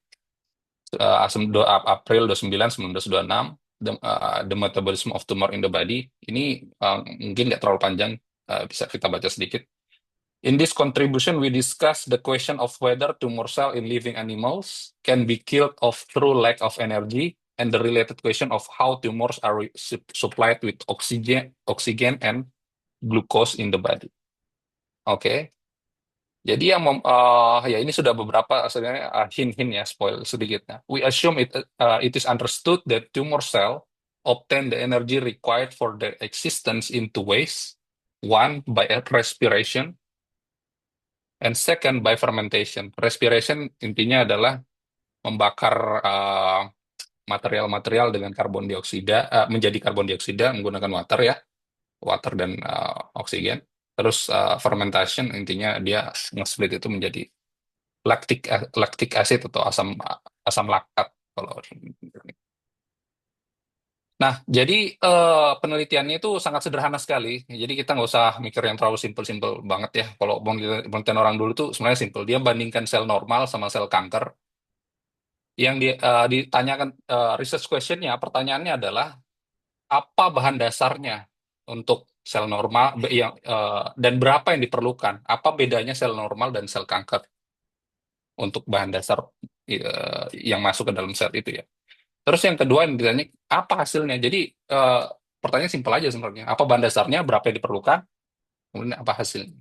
S5: April 29, 1926, The Metabolism of Tumor in the Body. Ini mungkin nggak terlalu panjang, bisa kita baca sedikit. In this contribution, we discuss the question of whether tumor cell in living animals can be killed of through lack of energy, and the related question of how tumors are supplied with oxygen and glucose in the body. Oke. Jadi ya ini sudah beberapa sebenarnya hint-hint ya, spoil sedikit. Nah, we assume it is understood that tumor cell obtain the energy required for their existence in two ways. One, by respiration, and second, by fermentation. Respiration intinya adalah membakar material-material dengan karbon dioksida, menjadi karbon dioksida menggunakan water dan oksigen. Terus fermentation intinya dia nge-split itu menjadi lactic acid atau asam laktat kalau. Nah, jadi penelitiannya itu sangat sederhana sekali. Jadi kita nggak usah mikir yang terlalu simpel-simpel banget ya. Kalau penelitian orang dulu tuh sebenarnya simpel. Dia bandingkan sel normal sama sel kanker. Yang ditanyakan research questionnya, pertanyaannya adalah apa bahan dasarnya untuk sel normal dan berapa yang diperlukan? Apa bedanya sel normal dan sel kanker untuk bahan dasar yang masuk ke dalam sel itu ya. Terus yang kedua yang ditanya apa hasilnya. Jadi pertanyaan simpel aja sebenarnya. Apa bahan dasarnya, berapa yang diperlukan, kemudian apa hasilnya.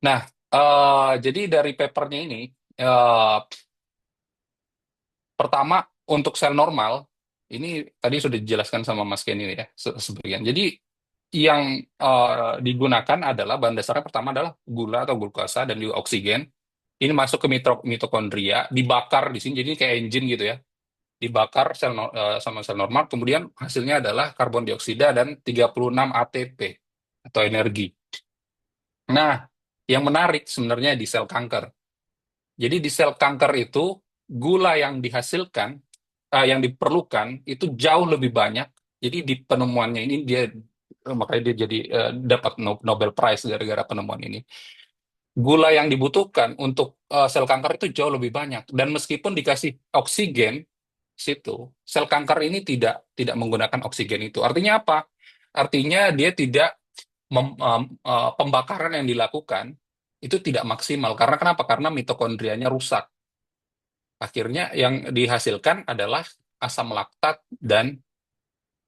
S5: Nah, jadi dari papernya ini, pertama untuk sel normal, ini tadi sudah dijelaskan sama Mas Kenny ya, sebagian. Jadi yang digunakan adalah bahan dasarnya pertama adalah gula atau glukosa dan juga oksigen. Ini masuk ke mitokondria, dibakar di sini, jadi kayak engine gitu ya. Dibakar sama sel normal, kemudian hasilnya adalah karbon dioksida dan 36 ATP atau energi. Nah, yang menarik sebenarnya di sel kanker. Jadi di sel kanker itu gula yang dihasilkan, yang diperlukan itu jauh lebih banyak. Jadi di penemuannya ini dia makanya dia jadi dapat Nobel Prize gara-gara penemuan ini. Gula yang dibutuhkan untuk sel kanker itu jauh lebih banyak, dan meskipun dikasih oksigen situ, sel kanker ini tidak menggunakan oksigen itu. Artinya apa? Artinya dia tidak pembakaran yang dilakukan itu tidak maksimal. Karena kenapa? Karena mitokondrianya rusak. Akhirnya yang dihasilkan adalah asam laktat dan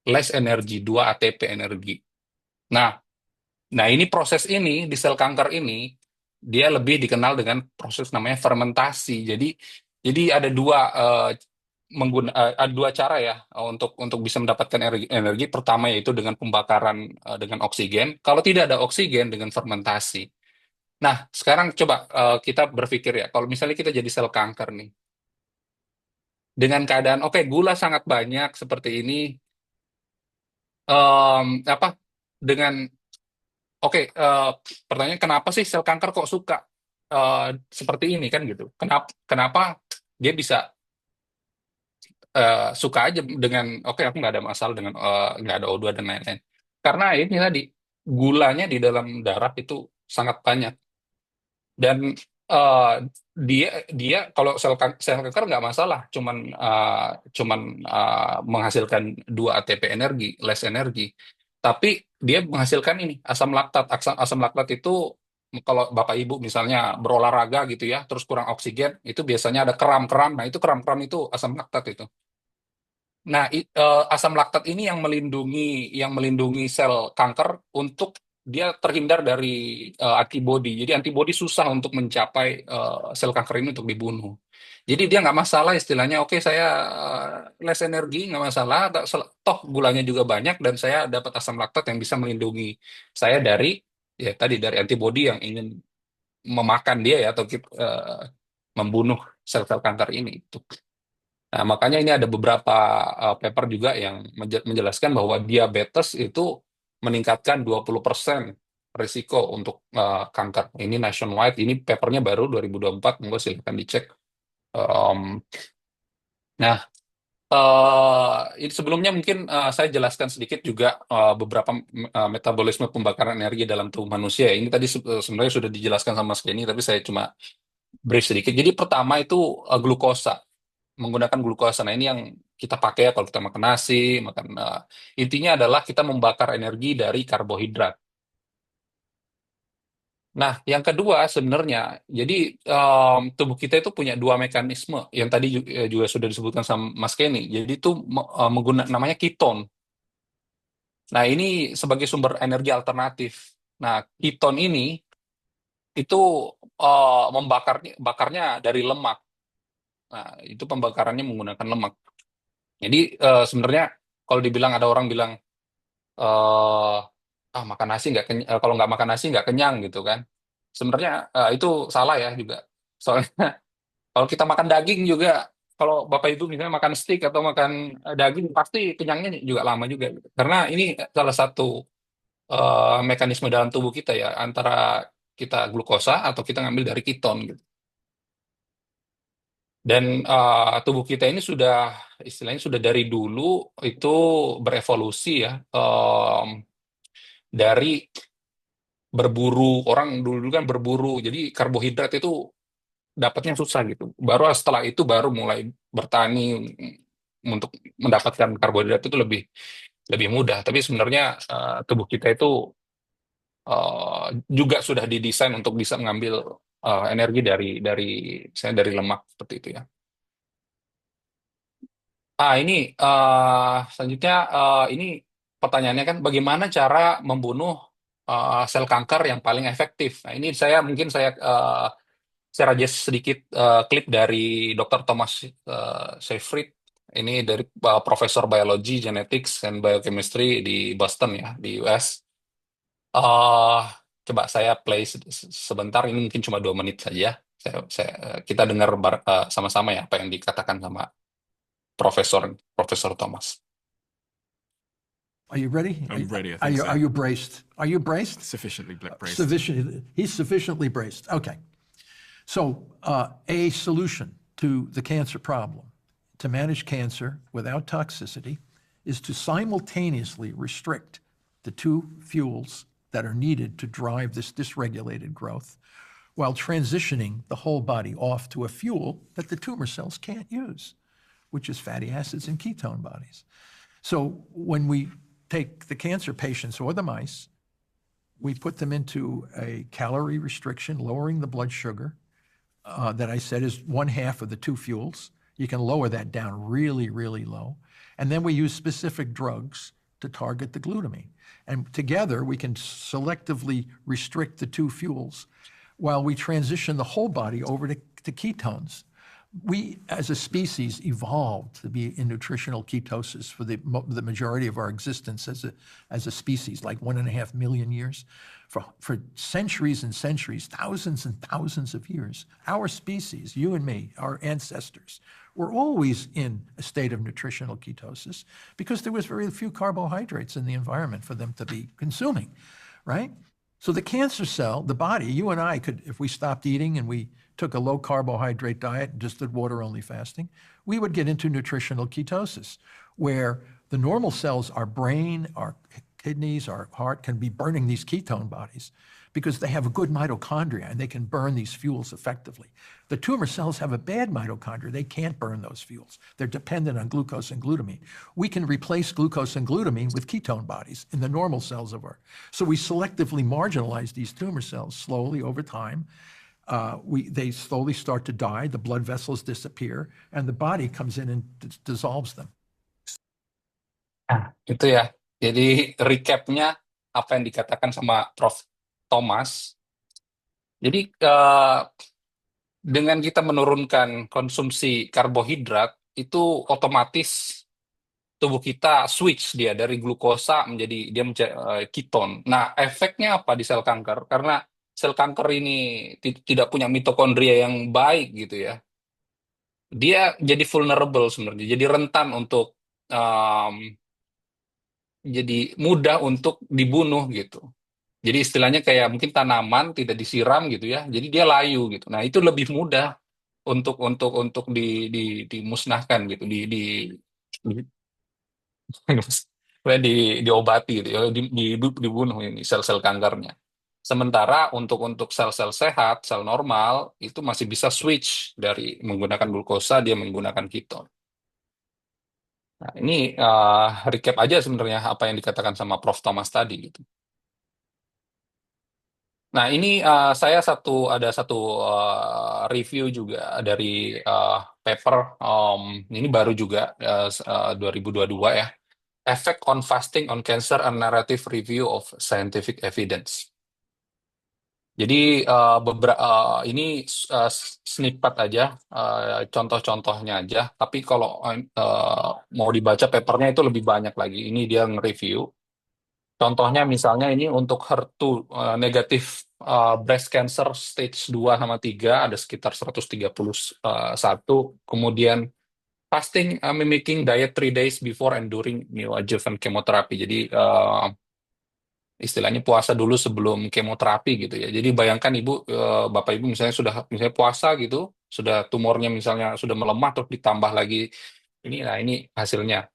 S5: less energi, 2 ATP energi. Nah, ini proses ini di sel kanker ini dia lebih dikenal dengan proses namanya fermentasi. Jadi ada dua cara ya untuk bisa mendapatkan energi. Pertama yaitu dengan pembakaran dengan oksigen. Kalau tidak ada oksigen dengan fermentasi. Nah, sekarang coba kita berpikir ya, kalau misalnya kita jadi sel kanker nih, dengan keadaan oke, gula sangat banyak seperti ini, apa dengan oke, pertanyaan kenapa sih sel kanker kok suka seperti ini kan gitu? Kenapa dia bisa suka aja dengan oke aku nggak ada masalah dengan nggak ada O2 dan lain-lain. Karena ini tadi gulanya di dalam darah itu sangat banyak dan eh, dia kalau sel kanker nggak masalah, cuman menghasilkan 2 ATP energi, less energi. Tapi dia menghasilkan ini asam laktat. Asam laktat itu kalau Bapak Ibu misalnya berolahraga gitu ya, terus kurang oksigen, itu biasanya ada kram-kram. Nah, itu kram-kram itu asam laktat itu. Nah, asam laktat ini yang melindungi sel kanker untuk dia terhindar dari antibodi. Jadi antibodi susah untuk mencapai sel kanker ini untuk dibunuh. Jadi dia nggak masalah istilahnya. Oke, saya less energi nggak masalah. Toh gulanya juga banyak dan saya dapat asam laktat yang bisa melindungi saya dari ya tadi dari antibodi yang ingin memakan dia ya atau membunuh sel-sel kanker ini. Nah, makanya ini ada beberapa paper juga yang menjelaskan bahwa diabetes itu meningkatkan 20% risiko untuk kanker. Ini nationwide, ini papernya baru 2024, monggo silahkan dicek. Nah, ini sebelumnya mungkin saya jelaskan sedikit juga beberapa metabolisme pembakaran energi dalam tubuh manusia. Ini tadi sebenarnya sudah dijelaskan sama Mas Kenny, tapi saya cuma brief sedikit. Jadi pertama itu glukosa. Menggunakan glukosa. Nah, ini yang kita pakai ya kalau kita makan nasi, intinya adalah kita membakar energi dari karbohidrat. Nah, yang kedua sebenarnya, jadi tubuh kita itu punya 2 mekanisme yang tadi juga sudah disebutkan sama Mas Kenny. Jadi itu menggunakan namanya keton. Nah, ini sebagai sumber energi alternatif. Nah, keton ini itu bakarnya dari lemak. Nah, itu pembakarannya menggunakan lemak. Jadi sebenarnya kalau dibilang ada orang bilang makan nasi kalau nggak makan nasi nggak kenyang gitu kan. Sebenarnya itu salah ya juga. Soalnya kalau kita makan daging juga, kalau Bapak Ibu misalnya makan steak atau makan daging pasti kenyangnya juga lama juga. Karena ini salah satu mekanisme dalam tubuh kita ya, antara kita glukosa atau kita ngambil dari keton gitu. Dan tubuh kita ini istilahnya sudah dari dulu itu berevolusi ya, dari berburu. Orang dulu kan berburu, jadi karbohidrat itu dapatnya susah gitu. Baru setelah itu baru mulai bertani untuk mendapatkan karbohidrat itu lebih mudah. Tapi sebenarnya tubuh kita itu juga sudah didesain untuk bisa mengambil energi misalnya dari lemak seperti itu ya. Ini selanjutnya ini pertanyaannya kan bagaimana cara membunuh sel kanker yang paling efektif. Nah, ini mungkin saya share aja sedikit klip dari Dr. Thomas Seyfried. Ini dari Profesor Biology, Genetics, and Biochemistry di Boston ya, di US. Coba saya play sebentar, ini mungkin cuma 2 menit saja. Kita dengar sama-sama ya apa yang dikatakan sama Profesor Thomas.
S4: Are you ready?
S6: I'm ready. I think so.
S4: Are you braced? Are you braced?
S6: Sufficiently braced.
S4: He's sufficiently braced. Okay. So a solution to the cancer problem, to manage cancer without toxicity, is to simultaneously restrict the 2 fuels that are needed to drive this dysregulated growth while transitioning the whole body off to a fuel that the tumor cells can't use. which is fatty acids and ketone bodies. So when we take the cancer patients or the mice, we put them into a calorie restriction, lowering the blood sugar that I said is 1/2 of the two fuels. You can lower that down really, really low. And then we use specific drugs to target the glutamine. And together we can selectively restrict the two fuels while we transition the whole body over to ketones. We, as a species, evolved to be in nutritional ketosis for the majority of our existence as a species, like 1.5 million years. For centuries and centuries, thousands and thousands of years, our species, you and me, our ancestors, were always in a state of nutritional ketosis because there was very few carbohydrates in the environment for them to be consuming, right? So the cancer cell, the body, you and I could, if we stopped eating and we took a low carbohydrate diet and just did water only fasting, we would get into nutritional ketosis, where the normal cells, our brain, our kidneys, our heart, can be burning these ketone bodies because they have a good mitochondria and they can burn these fuels effectively. The tumor cells have a bad mitochondria. They can't burn those fuels. They're dependent on glucose and glutamine. We can replace glucose and glutamine with ketone bodies in the normal cells of our. So we selectively marginalize these tumor cells slowly over time. They slowly start to die, the blood vessels disappear, and the body comes in and dissolves them.
S5: Nah, itu ya. Jadi recapnya apa yang dikatakan sama Prof. Thomas. Jadi dengan kita menurunkan konsumsi karbohidrat, itu otomatis tubuh kita switch dia dari glukosa menjadi keton. Nah, efeknya apa di sel kanker? Karena sel kanker ini tidak punya mitokondria yang baik gitu ya. Dia jadi vulnerable sebenarnya, jadi rentan untuk jadi mudah untuk dibunuh gitu. Jadi istilahnya kayak mungkin tanaman tidak disiram gitu ya, jadi dia layu gitu. Nah itu lebih mudah untuk dimusnahkan gitu, diobati gitu ya, dibunuh ini sel-sel kankernya. Sementara untuk sel-sel sehat, sel normal itu masih bisa switch dari menggunakan glukosa dia menggunakan keton. Nah ini recap aja sebenarnya apa yang dikatakan sama Prof. Thomas tadi gitu. Nah, ini saya ada satu review juga dari paper, ini baru juga 2022 ya, Effect on Fasting on Cancer, a Narrative Review of Scientific Evidence. Jadi ini snippet aja, contoh-contohnya aja, tapi kalau mau dibaca papernya itu lebih banyak lagi. Ini dia nge-review. Contohnya misalnya ini untuk HER2 negatif breast cancer stage 2 sama 3 ada sekitar 131. Kemudian fasting mimicking diet 3 days before and during neoadjuvant chemotherapy. Jadi istilahnya puasa dulu sebelum kemoterapi gitu ya. Jadi bayangkan Bapak Ibu misalnya puasa gitu, sudah tumornya misalnya sudah melemah terus ditambah lagi ini hasilnya.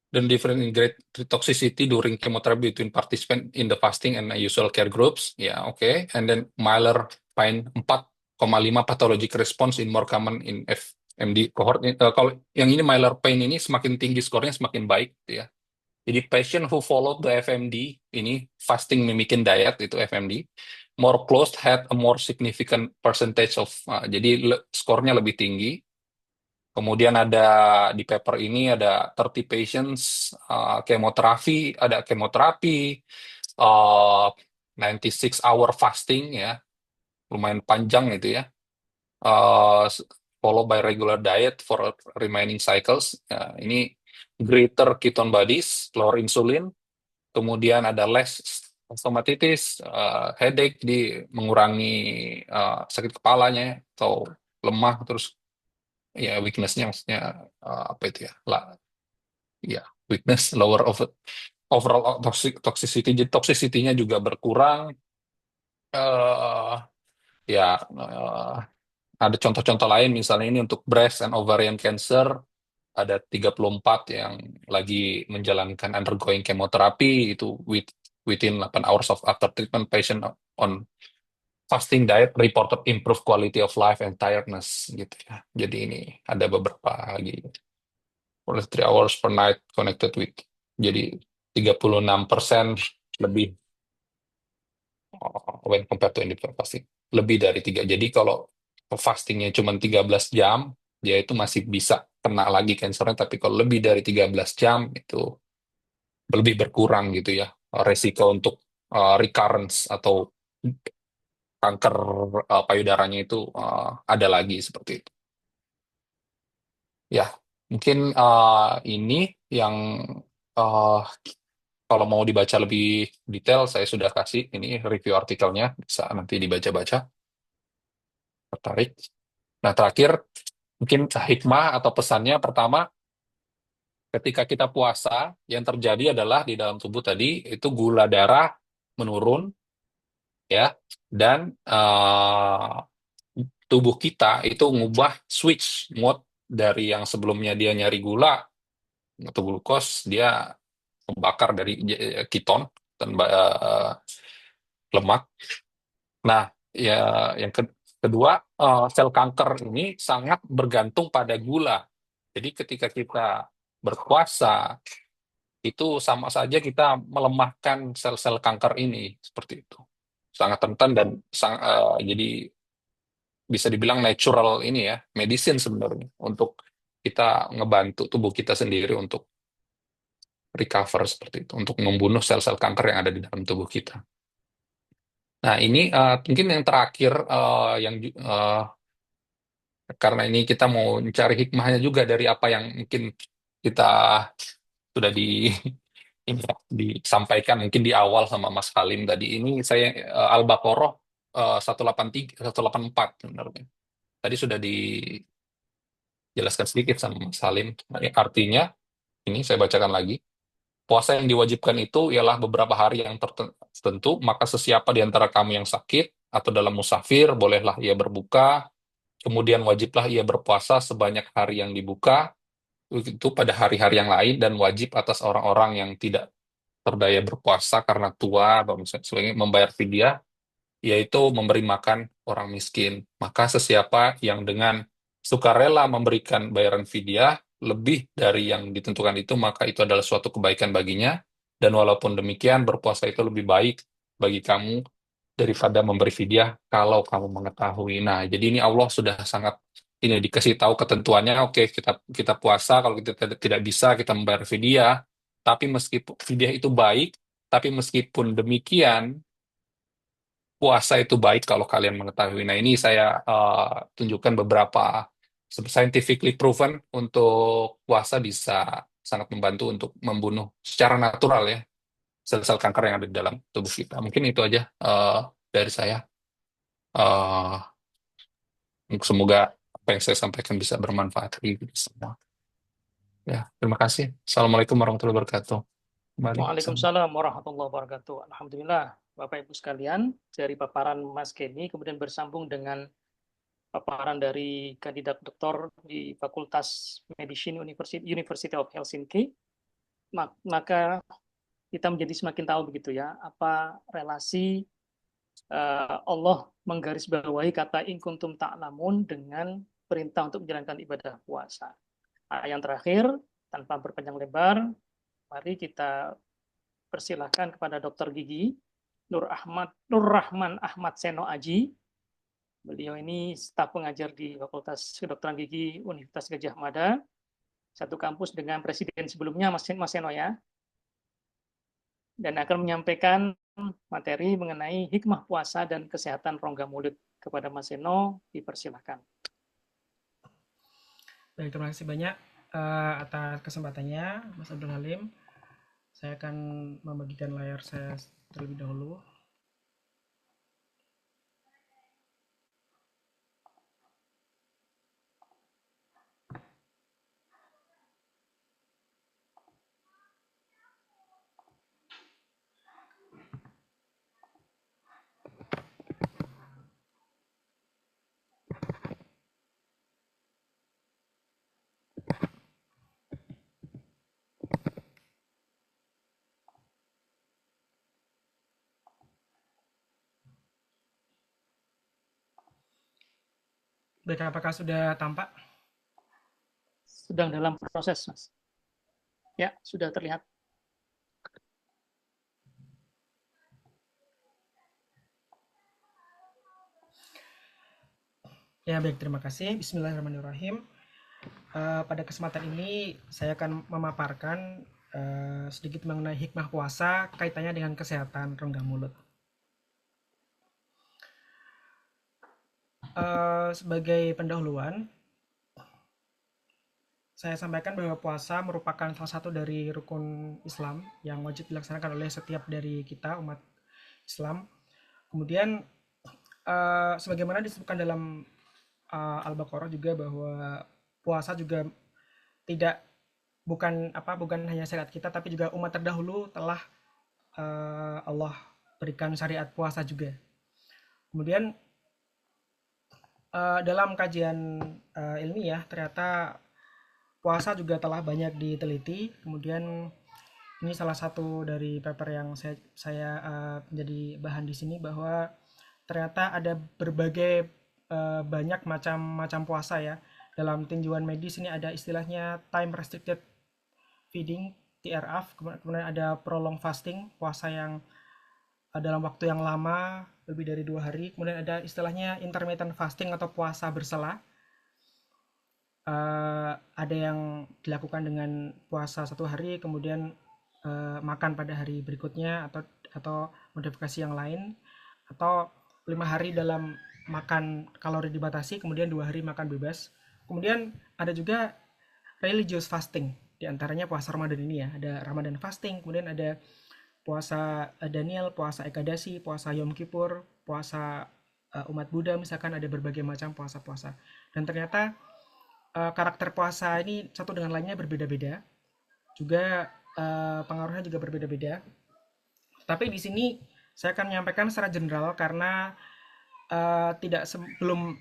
S5: Then different in grade toxicity during chemotherapy between participant in the fasting and usual care groups. Yeah, okay. And then Miller find 4,5 pathologic response in more common in FMD cohort. Kalau yang ini Miller pain ini semakin tinggi skornya semakin baik gitu ya. Jadi patient who followed the FMD ini fasting mimicking diet itu FMD more closed had a more significant percentage of jadi skornya lebih tinggi. Kemudian ada di paper ini ada 30 patients kemoterapi, ada kemoterapi 96 hour fasting ya, lumayan panjang itu ya. Followed by regular diet for remaining cycles. Ini greater ketone bodies, lower insulin. Kemudian ada less stomatitis, headache, di mengurangi sakit kepalanya atau lemah terus. Ya weakness-nya maksudnya apa itu ya weakness, lower overall toxicity, jadi toxicity-nya juga berkurang. Ada contoh-contoh lain misalnya ini untuk breast and ovarian cancer ada 34 yang lagi menjalankan undergoing chemotherapy itu within 8 hours of after treatment patient on fasting diet reported improve quality of life and tiredness gitu ya. Jadi ini ada beberapa lagi. For 3 hours per night connected with. Jadi 36% lebih when compared to individual fasting. Lebih dari 3. Jadi kalau fastingnya cuma 13 jam, dia itu masih bisa kena lagi kankernya, tapi kalau lebih dari 13 jam itu lebih berkurang gitu ya. Resiko untuk recurrence atau kanker payudaranya itu ada lagi seperti itu. Ya, mungkin ini yang uh, kalau mau dibaca lebih detail, saya sudah kasih ini review artikelnya, bisa nanti dibaca-baca, tertarik. Nah, terakhir, mungkin hikmah atau pesannya pertama, ketika kita puasa, yang terjadi adalah di dalam tubuh tadi, itu gula darah menurun, ya, dan tubuh kita itu ngubah switch mode dari yang sebelumnya dia nyari gula atau glukos, dia membakar dari keton dan lemak. Nah, ya yang kedua, sel kanker ini sangat bergantung pada gula. Jadi ketika kita berpuasa, itu sama saja kita melemahkan sel-sel kanker ini seperti itu. Sangat rentan dan jadi bisa dibilang natural ini ya, medicine sebenarnya untuk kita ngebantu tubuh kita sendiri untuk recover seperti itu, untuk membunuh sel-sel kanker yang ada di dalam tubuh kita. Nah, ini mungkin yang terakhir karena ini kita mau mencari hikmahnya juga dari apa yang mungkin kita sudah ini ya, disampaikan mungkin di awal sama Mas Halim tadi. Ini saya Al-Baqarah 183 184 sebenarnya. Tadi sudah dijelaskan sedikit sama Mas Halim. Nah, artinya ini saya bacakan lagi. Puasa yang diwajibkan itu ialah beberapa hari yang tertentu, maka sesiapa di antara kamu yang sakit atau dalam musafir, bolehlah ia berbuka, kemudian wajiblah ia berpuasa sebanyak hari yang dibuka, itu pada hari-hari yang lain, dan wajib atas orang-orang yang tidak berdaya berpuasa karena tua, atau misalnya membayar fidyah, yaitu memberi makan orang miskin. Maka sesiapa yang dengan sukarela memberikan bayaran fidyah lebih dari yang ditentukan itu, maka itu adalah suatu kebaikan baginya. Dan walaupun demikian, berpuasa itu lebih baik bagi kamu daripada memberi fidyah kalau kamu mengetahui. Nah, jadi ini Allah sudah sangat ini dikasih tahu ketentuannya. Oke, kita puasa, kalau kita tidak bisa kita membayar fidyah. Tapi meskipun fidyah itu baik, tapi meskipun demikian puasa itu baik kalau kalian mengetahui. Nah, ini saya tunjukkan beberapa scientifically proven untuk puasa bisa sangat membantu untuk membunuh secara natural ya sel-sel kanker yang ada di dalam tubuh kita. Mungkin itu aja dari saya. Eh, Semoga apa yang saya sampaikan bisa bermanfaat bagi kita semua. Ya, terima kasih. Assalamualaikum warahmatullahi wabarakatuh. Kembali.
S1: Waalaikumsalam warahmatullahi wabarakatuh. Alhamdulillah, Bapak Ibu sekalian, dari paparan Mas Kenny kemudian bersambung dengan paparan dari kandidat doktor di Fakultas Medicine University of Helsinki, maka kita menjadi semakin tahu begitu ya, apa relasi Allah menggarisbawahi kata in kuntum ta'lamun dengan perintah untuk menjalankan ibadah puasa. Yang terakhir, tanpa berpanjang lebar, mari kita persilahkan kepada Dokter Gigi Nur Rahman Ahmad Seno Aji. Beliau ini staf pengajar di Fakultas Kedokteran Gigi Universitas Gadjah Mada, satu kampus dengan presiden sebelumnya Mas Seno ya, dan akan menyampaikan materi mengenai hikmah puasa dan kesehatan rongga mulut. Kepada Mas Seno, dipersilahkan.
S6: Baik, terima kasih banyak atas kesempatannya, Mas Abdul Halim. Saya akan membagikan layar saya terlebih dahulu. Baik, apakah sudah tampak?
S1: Sedang dalam proses, Mas. Ya, sudah terlihat.
S6: Ya, baik, terima kasih. Bismillahirrahmanirrahim. Pada kesempatan ini saya akan memaparkan sedikit mengenai hikmah puasa kaitannya dengan kesehatan rongga mulut. Sebagai pendahuluan, saya sampaikan bahwa puasa merupakan salah satu dari rukun Islam yang wajib dilaksanakan oleh setiap dari kita umat Islam. Kemudian sebagaimana disebutkan dalam Al-Baqarah juga bahwa puasa juga bukan hanya syariat kita, tapi juga umat terdahulu telah Allah berikan syariat puasa juga. Kemudian dalam kajian ilmiah ternyata puasa juga telah banyak diteliti. Kemudian ini salah satu dari paper yang saya menjadi bahan di sini, bahwa ternyata ada berbagai banyak macam puasa ya. Dalam tinjauan medis ini ada istilahnya time restricted feeding, TRF, kemudian ada prolonged fasting, puasa yang dalam waktu yang lama, lebih dari 2 hari. Kemudian ada istilahnya intermittent fasting atau puasa bersela. Ada yang dilakukan dengan puasa 1 hari, kemudian makan pada hari berikutnya, atau modifikasi yang lain, atau 5 hari dalam makan kalori dibatasi, kemudian 2 hari makan bebas. Kemudian ada juga religious fasting, diantaranya puasa Ramadan ini ya, ada Ramadan fasting, kemudian ada puasa Daniel, puasa Ekadasi, puasa Yom Kippur, puasa umat Buddha, misalkan ada berbagai macam puasa-puasa. Dan ternyata karakter puasa ini satu dengan lainnya berbeda-beda, juga pengaruhnya juga berbeda-beda. Tapi di sini saya akan menyampaikan secara general karena belum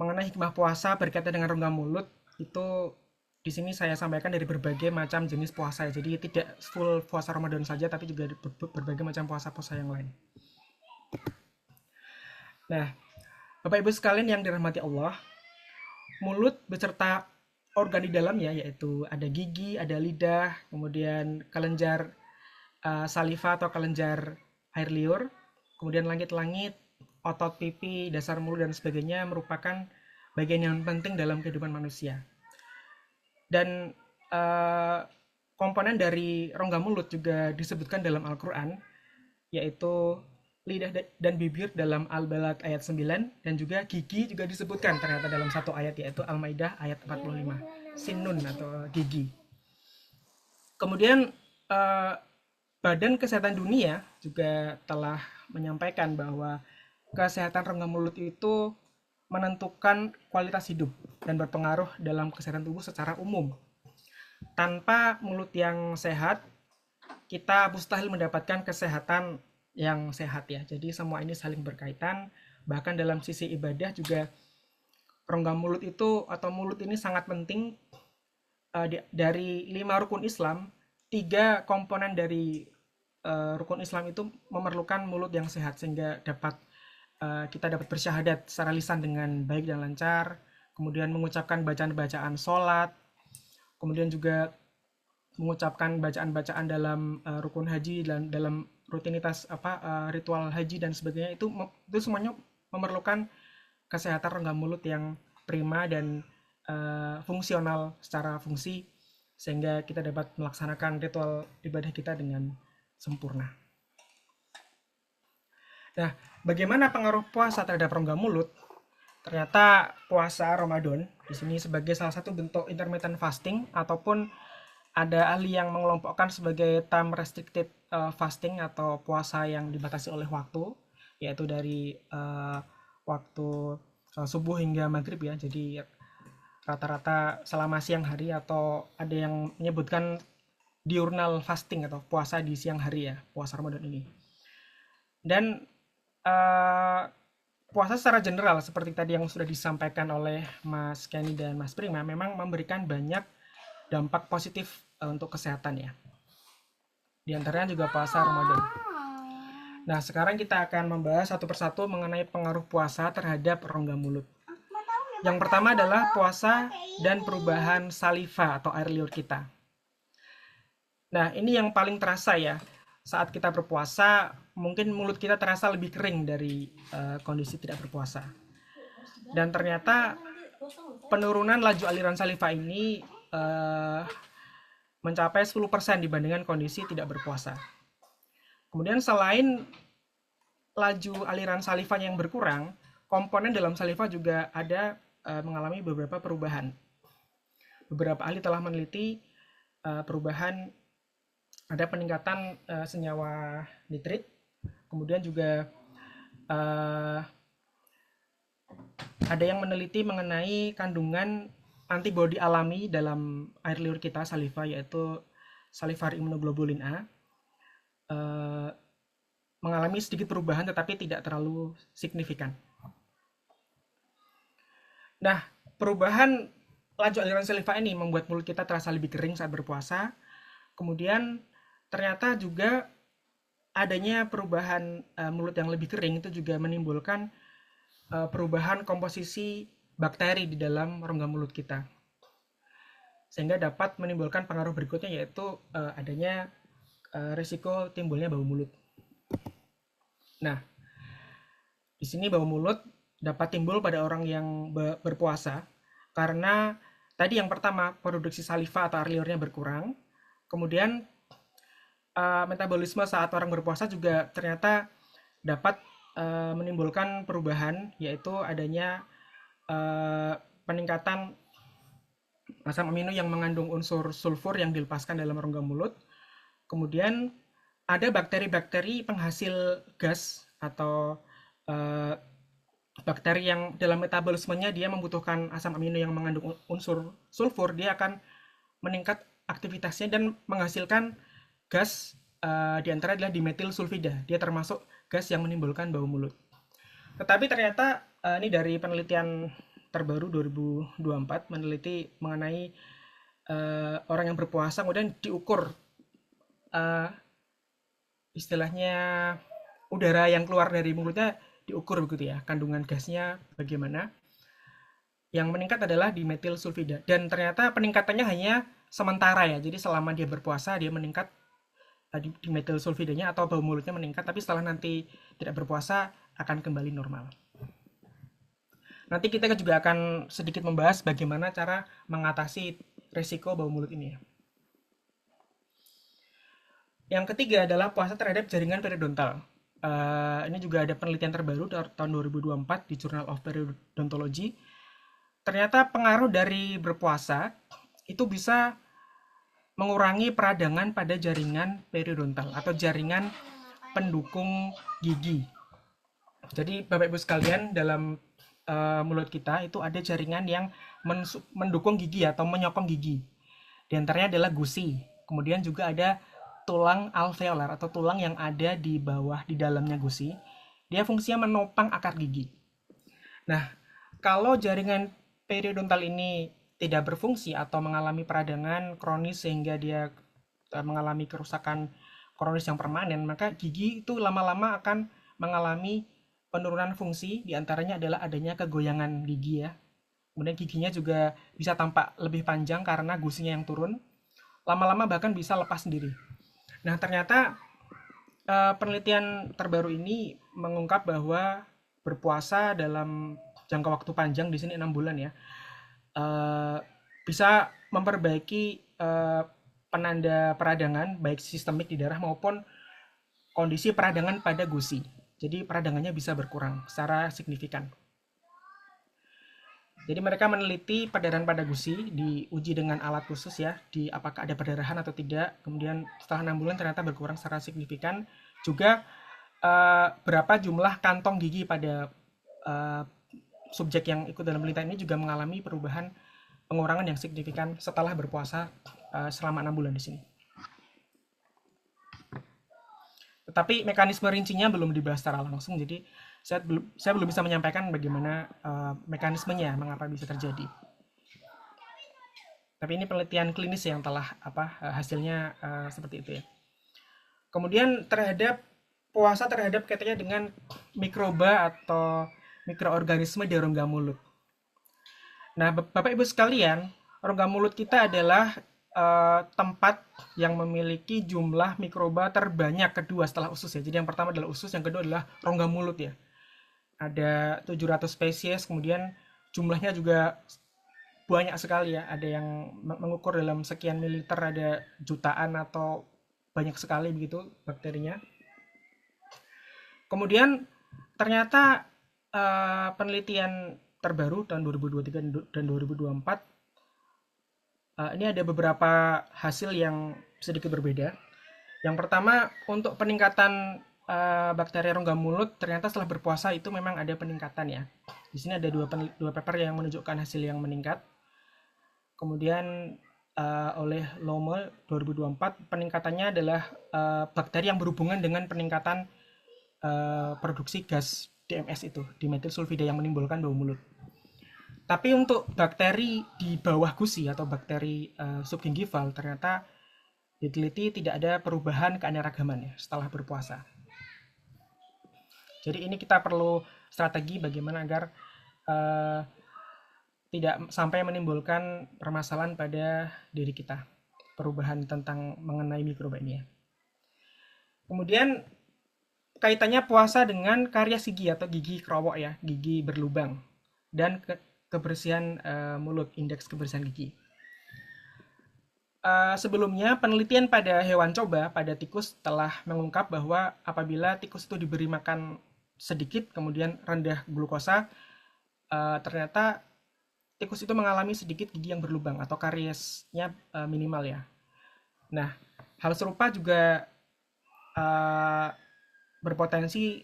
S6: mengenai hikmah puasa berkaitan dengan rongga mulut itu di sini saya sampaikan dari berbagai macam jenis puasa. Jadi tidak full puasa Ramadan saja, tapi juga berbagai macam puasa-puasa yang lain. Nah, Bapak Ibu sekalian yang dirahmati Allah, mulut beserta organ di dalamnya, yaitu ada gigi, ada lidah, kemudian kelenjar saliva atau kelenjar air liur, kemudian langit-langit, otot pipi, dasar mulut, dan sebagainya, merupakan bagian yang penting dalam kehidupan manusia. Dan komponen dari rongga mulut juga disebutkan dalam Al-Quran, yaitu lidah dan bibir dalam Al-Balad ayat 9, dan juga gigi juga disebutkan ternyata dalam satu ayat, yaitu Al-Maidah ayat 45, sinun atau gigi. Kemudian Badan Kesehatan Dunia juga telah menyampaikan bahwa kesehatan rongga mulut itu menentukan kualitas hidup dan berpengaruh dalam kesehatan tubuh secara umum. Tanpa mulut yang sehat, kita mustahil mendapatkan kesehatan yang sehat ya. Jadi semua ini saling berkaitan. Bahkan dalam sisi ibadah juga rongga mulut itu atau mulut ini sangat penting. Dari 5 rukun Islam, 3 komponen dari rukun Islam itu memerlukan mulut yang sehat, sehingga kita dapat bersyahadat secara lisan dengan baik dan lancar, kemudian mengucapkan bacaan-bacaan sholat, kemudian juga mengucapkan bacaan-bacaan dalam rukun haji dan dalam rutinitas ritual haji dan sebagainya. Itu semuanya memerlukan kesehatan rongga mulut yang prima dan fungsional secara fungsi, sehingga kita dapat melaksanakan ritual ibadah kita dengan sempurna. Nah, bagaimana pengaruh puasa terhadap rongga mulut? Ternyata puasa Ramadan di sini sebagai salah satu bentuk intermittent fasting, ataupun ada ahli yang mengelompokkan sebagai time restricted fasting atau puasa yang dibatasi oleh waktu, yaitu dari waktu subuh hingga maghrib ya. Jadi rata-rata selama siang hari, atau ada yang menyebutkan diurnal fasting atau puasa di siang hari ya, puasa Ramadan ini. Dan puasa secara general seperti tadi yang sudah disampaikan oleh Mas Kenny dan Mas Prima memang memberikan banyak dampak positif untuk kesehatan ya. Di antaranya juga puasa Ramadan. Nah, sekarang kita akan membahas satu persatu mengenai pengaruh puasa terhadap rongga mulut. Yang pertama adalah puasa dan perubahan saliva atau air liur kita. Nah, ini yang paling terasa ya. Saat kita berpuasa, mungkin mulut kita terasa lebih kering dari kondisi tidak berpuasa. Dan ternyata penurunan laju aliran saliva ini mencapai 10% dibandingkan kondisi tidak berpuasa. Kemudian selain laju aliran salivanya yang berkurang, komponen dalam saliva juga ada mengalami beberapa perubahan. Beberapa ahli telah meneliti perubahan, ada peningkatan senyawa nitrit, kemudian juga ada yang meneliti mengenai kandungan antibodi alami dalam air liur kita, saliva, yaitu salivary immunoglobulin A, mengalami sedikit perubahan tetapi tidak terlalu signifikan. Nah, perubahan laju aliran saliva ini membuat mulut kita terasa lebih kering saat berpuasa. Kemudian ternyata juga adanya perubahan mulut yang lebih kering itu juga menimbulkan perubahan komposisi bakteri di dalam rongga mulut kita, sehingga dapat menimbulkan pengaruh berikutnya, yaitu adanya risiko timbulnya bau mulut. Nah, di sini bau mulut dapat timbul pada orang yang berpuasa karena tadi yang pertama, produksi saliva atau air liurnya berkurang. Kemudian metabolisme saat orang berpuasa juga ternyata dapat menimbulkan perubahan, yaitu adanya peningkatan asam amino yang mengandung unsur sulfur yang dilepaskan dalam rongga mulut. Kemudian ada bakteri-bakteri penghasil gas atau bakteri yang dalam metabolismenya dia membutuhkan asam amino yang mengandung unsur sulfur, dia akan meningkat aktivitasnya dan menghasilkan gas, di antara adalah dimetil sulfida. Dia termasuk gas yang menimbulkan bau mulut. Tetapi ternyata ini dari penelitian terbaru 2024 meneliti mengenai orang yang berpuasa, kemudian diukur istilahnya udara yang keluar dari mulutnya diukur begitu ya, kandungan gasnya bagaimana. Yang meningkat adalah dimetil sulfida, dan ternyata peningkatannya hanya sementara ya. Jadi selama dia berpuasa dia meningkat dimetil sulfidanya atau bau mulutnya meningkat, tapi setelah nanti tidak berpuasa akan kembali normal. Nanti kita juga akan sedikit membahas bagaimana cara mengatasi risiko bau mulut ini ya. Yang ketiga adalah puasa terhadap jaringan periodontal. Ini juga ada penelitian terbaru tahun 2024 di Journal of Periodontology. Ternyata pengaruh dari berpuasa itu bisa mengurangi peradangan pada jaringan periodontal atau jaringan pendukung gigi. Jadi Bapak Ibu sekalian, dalam mulut kita itu ada jaringan yang mendukung gigi atau menyokong gigi. Di antaranya adalah gusi. Kemudian juga ada tulang alveolar atau tulang yang ada di bawah di dalamnya gusi. Dia fungsinya menopang akar gigi. Nah, kalau jaringan periodontal ini tidak berfungsi atau mengalami peradangan kronis sehingga dia mengalami kerusakan kronis yang permanen, maka gigi itu lama-lama akan mengalami penurunan fungsi. Di antaranya adalah adanya kegoyangan gigi ya. Kemudian giginya juga bisa tampak lebih panjang karena gusinya yang turun. Lama-lama bahkan bisa lepas sendiri. Nah, ternyata penelitian terbaru ini mengungkap bahwa berpuasa dalam jangka waktu panjang, di sini 6 bulan ya, bisa memperbaiki penanda peradangan baik sistemik di darah maupun kondisi peradangan pada gusi. Jadi peradangannya bisa berkurang secara signifikan. Jadi mereka meneliti perdarahan pada gusi, diuji dengan alat khusus ya, di apakah ada perdarahan atau tidak. Kemudian setelah 6 bulan ternyata berkurang secara signifikan. Juga berapa jumlah kantong gigi pada subjek yang ikut dalam penelitian ini juga mengalami perubahan pengurangan yang signifikan setelah berpuasa selama 6 bulan di sini. Tetapi mekanisme rincinya belum dibahas secara langsung, jadi saya belum bisa menyampaikan bagaimana mekanismenya, mengapa bisa terjadi. Tapi ini penelitian klinis yang telah hasilnya seperti itu ya. Kemudian terhadap puasa terhadap kaitannya dengan mikroba atau mikroorganisme di rongga mulut. Nah, Bapak Ibu sekalian, rongga mulut kita adalah tempat yang memiliki jumlah mikroba terbanyak kedua setelah usus ya. Jadi yang pertama adalah usus, yang kedua adalah rongga mulut ya. Ada 700 spesies, kemudian jumlahnya juga banyak sekali ya. Ada yang mengukur dalam sekian mililiter, ada jutaan atau banyak sekali begitu bakterinya. Kemudian ternyata penelitian terbaru tahun 2023 dan 2024 ini ada beberapa hasil yang sedikit berbeda. Yang pertama, untuk peningkatan bakteri rongga mulut, ternyata setelah berpuasa itu memang ada peningkatan ya. Di sini ada dua paper yang menunjukkan hasil yang meningkat. Kemudian oleh Lome 2024, peningkatannya adalah bakteri yang berhubungan dengan peningkatan produksi gas DMS itu, dimetil sulfida, yang menimbulkan bau mulut. Tapi untuk bakteri di bawah gusi atau bakteri subgingival, ternyata diteliti tidak ada perubahan keaneragaman ya setelah berpuasa. Jadi ini kita perlu strategi bagaimana agar tidak sampai menimbulkan permasalahan pada diri kita, perubahan tentang mengenai mikroba ini ya. Kemudian kaitannya puasa dengan karies gigi atau gigi kerowok ya, gigi berlubang, dan kebersihan mulut, indeks kebersihan gigi. Sebelumnya penelitian pada hewan coba pada tikus telah mengungkap bahwa apabila tikus itu diberi makan sedikit kemudian rendah glukosa, ternyata tikus itu mengalami sedikit gigi yang berlubang atau kariesnya minimal ya. Nah, hal serupa juga berpotensi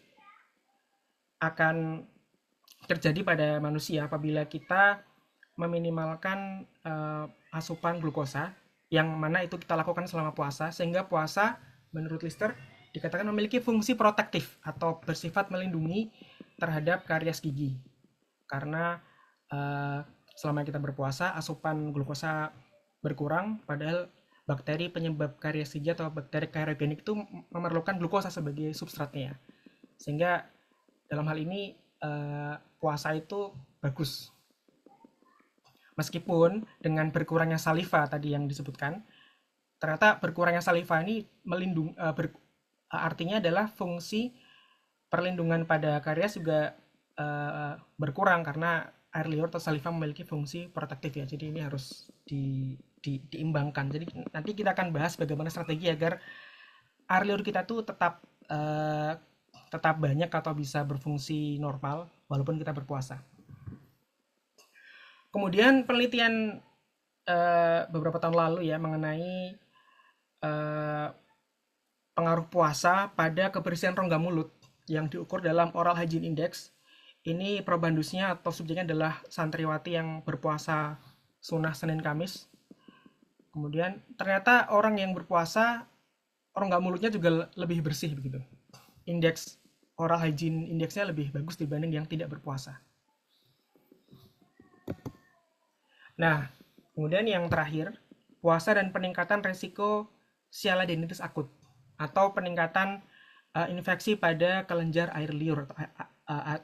S6: akan terjadi pada manusia apabila kita meminimalkan asupan glukosa, yang mana itu kita lakukan selama puasa, sehingga puasa menurut Lister dikatakan memiliki fungsi protektif atau bersifat melindungi terhadap karies gigi, karena selama kita berpuasa asupan glukosa berkurang, padahal bakteri penyebab karies gigi atau bakteri kariogenik itu memerlukan glukosa sebagai substratnya, sehingga dalam hal ini puasa itu bagus. Meskipun dengan berkurangnya saliva tadi yang disebutkan, ternyata berkurangnya saliva ini artinya adalah fungsi perlindungan pada karies juga berkurang karena air liur atau saliva memiliki fungsi protektif ya. Jadi ini harus diimbangkan. Jadi nanti kita akan bahas bagaimana strategi agar air liur kita tuh tetap banyak atau bisa berfungsi normal walaupun kita berpuasa. Kemudian penelitian beberapa tahun lalu ya mengenai pengaruh puasa pada kebersihan rongga mulut yang diukur dalam Oral Hygiene Index. Ini probandusnya atau subjeknya adalah santriwati yang berpuasa sunnah Senin Kamis. Kemudian ternyata orang yang berpuasa rongga mulutnya juga lebih bersih begitu. Indeks Oral Hygiene Index-nya lebih bagus dibanding yang tidak berpuasa. Nah, kemudian yang terakhir, puasa dan peningkatan resiko sialadenitis akut atau peningkatan infeksi pada kelenjar air liur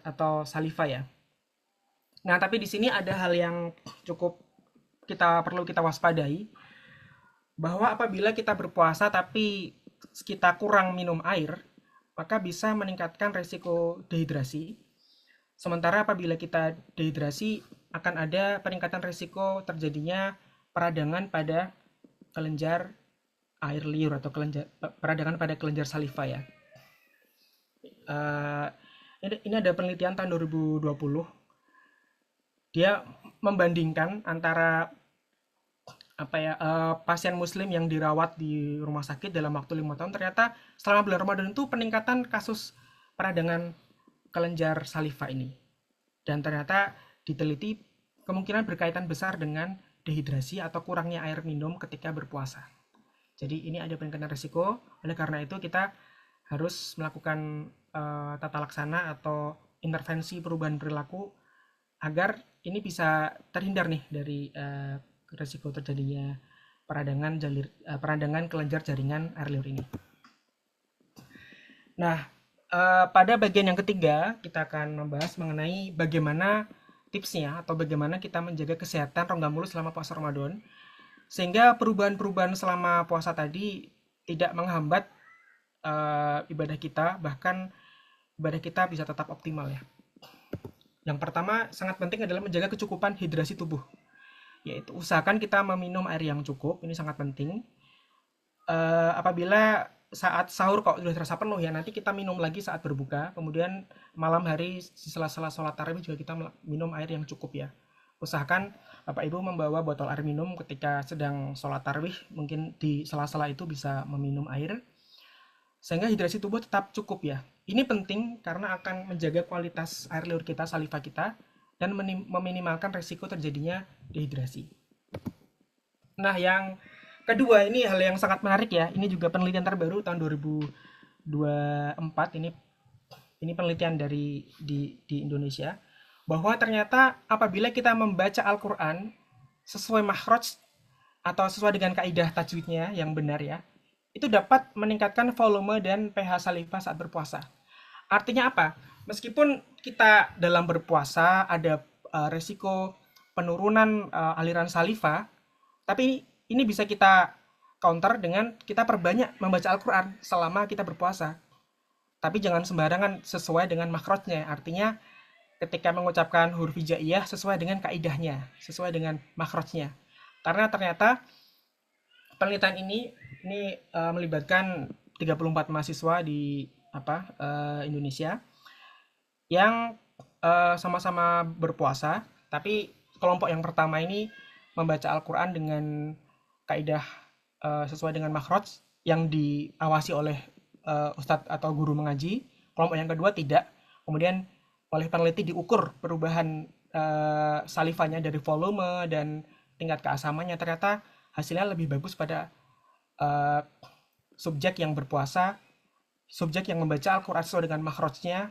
S6: atau saliva ya. Nah, tapi di sini ada hal yang cukup perlu kita waspadai, bahwa apabila kita berpuasa tapi kita kurang minum air, maka bisa meningkatkan resiko dehidrasi. Sementara apabila kita dehidrasi, akan ada peningkatan risiko terjadinya peradangan pada kelenjar air liur atau peradangan pada kelenjar saliva ya. Ini ada penelitian tahun 2020. Dia membandingkan antara pasien muslim yang dirawat di rumah sakit dalam waktu 5 tahun. Ternyata selama bulan Ramadan itu peningkatan kasus peradangan kelenjar saliva ini. Dan ternyata diteliti kemungkinan berkaitan besar dengan dehidrasi atau kurangnya air minum ketika berpuasa. Jadi ini ada peningkatan risiko. Oleh karena itu kita harus melakukan tata laksana atau intervensi perubahan perilaku agar ini bisa terhindar nih dari risiko terjadinya peradangan kelenjar jaringan air liur ini. Nah, pada bagian yang ketiga kita akan membahas mengenai bagaimana tipsnya atau bagaimana kita menjaga kesehatan rongga mulut selama puasa Ramadan, sehingga perubahan-perubahan selama puasa tadi tidak menghambat ibadah kita, bahkan ibadah kita bisa tetap optimal ya. Yang pertama sangat penting adalah menjaga kecukupan hidrasi tubuh, yaitu usahakan kita meminum air yang cukup, ini sangat penting. Apabila saat sahur kok sudah terasa penuh ya, nanti kita minum lagi saat berbuka, kemudian malam hari di sela-sela sholat tarawih juga kita minum air yang cukup ya. Usahakan Bapak Ibu membawa botol air minum ketika sedang sholat tarawih, mungkin di sela-sela itu bisa meminum air, sehingga hidrasi tubuh tetap cukup ya. Ini penting karena akan menjaga kualitas air liur kita, saliva kita, dan meminimalkan resiko terjadinya dehidrasi. Nah, yang kedua, ini hal yang sangat menarik ya. Ini juga penelitian terbaru tahun 2024. Ini penelitian di Indonesia, bahwa ternyata apabila kita membaca Al-Quran sesuai makhraj atau sesuai dengan kaidah tajwidnya yang benar ya, itu dapat meningkatkan volume dan pH saliva saat berpuasa. Artinya apa? Meskipun kita dalam berpuasa ada resiko penurunan aliran saliva, tapi ini bisa kita counter dengan kita perbanyak membaca Al-Quran selama kita berpuasa. Tapi jangan sembarangan, sesuai dengan makhrajnya. Artinya ketika mengucapkan huruf hijaiyah sesuai dengan kaidahnya, sesuai dengan makhrajnya. Karena ternyata penelitian ini melibatkan 34 mahasiswa di Indonesia yang sama-sama berpuasa, tapi kelompok yang pertama ini membaca Al-Quran dengan kaidah sesuai dengan makhraj yang diawasi oleh ustadz atau guru mengaji. Kelompok yang kedua tidak. Kemudian oleh peneliti diukur perubahan salivanya dari volume dan tingkat keasamannya, ternyata hasilnya lebih bagus pada subjek yang berpuasa, subjek yang membaca Al-Quran sesuai dengan makhrajnya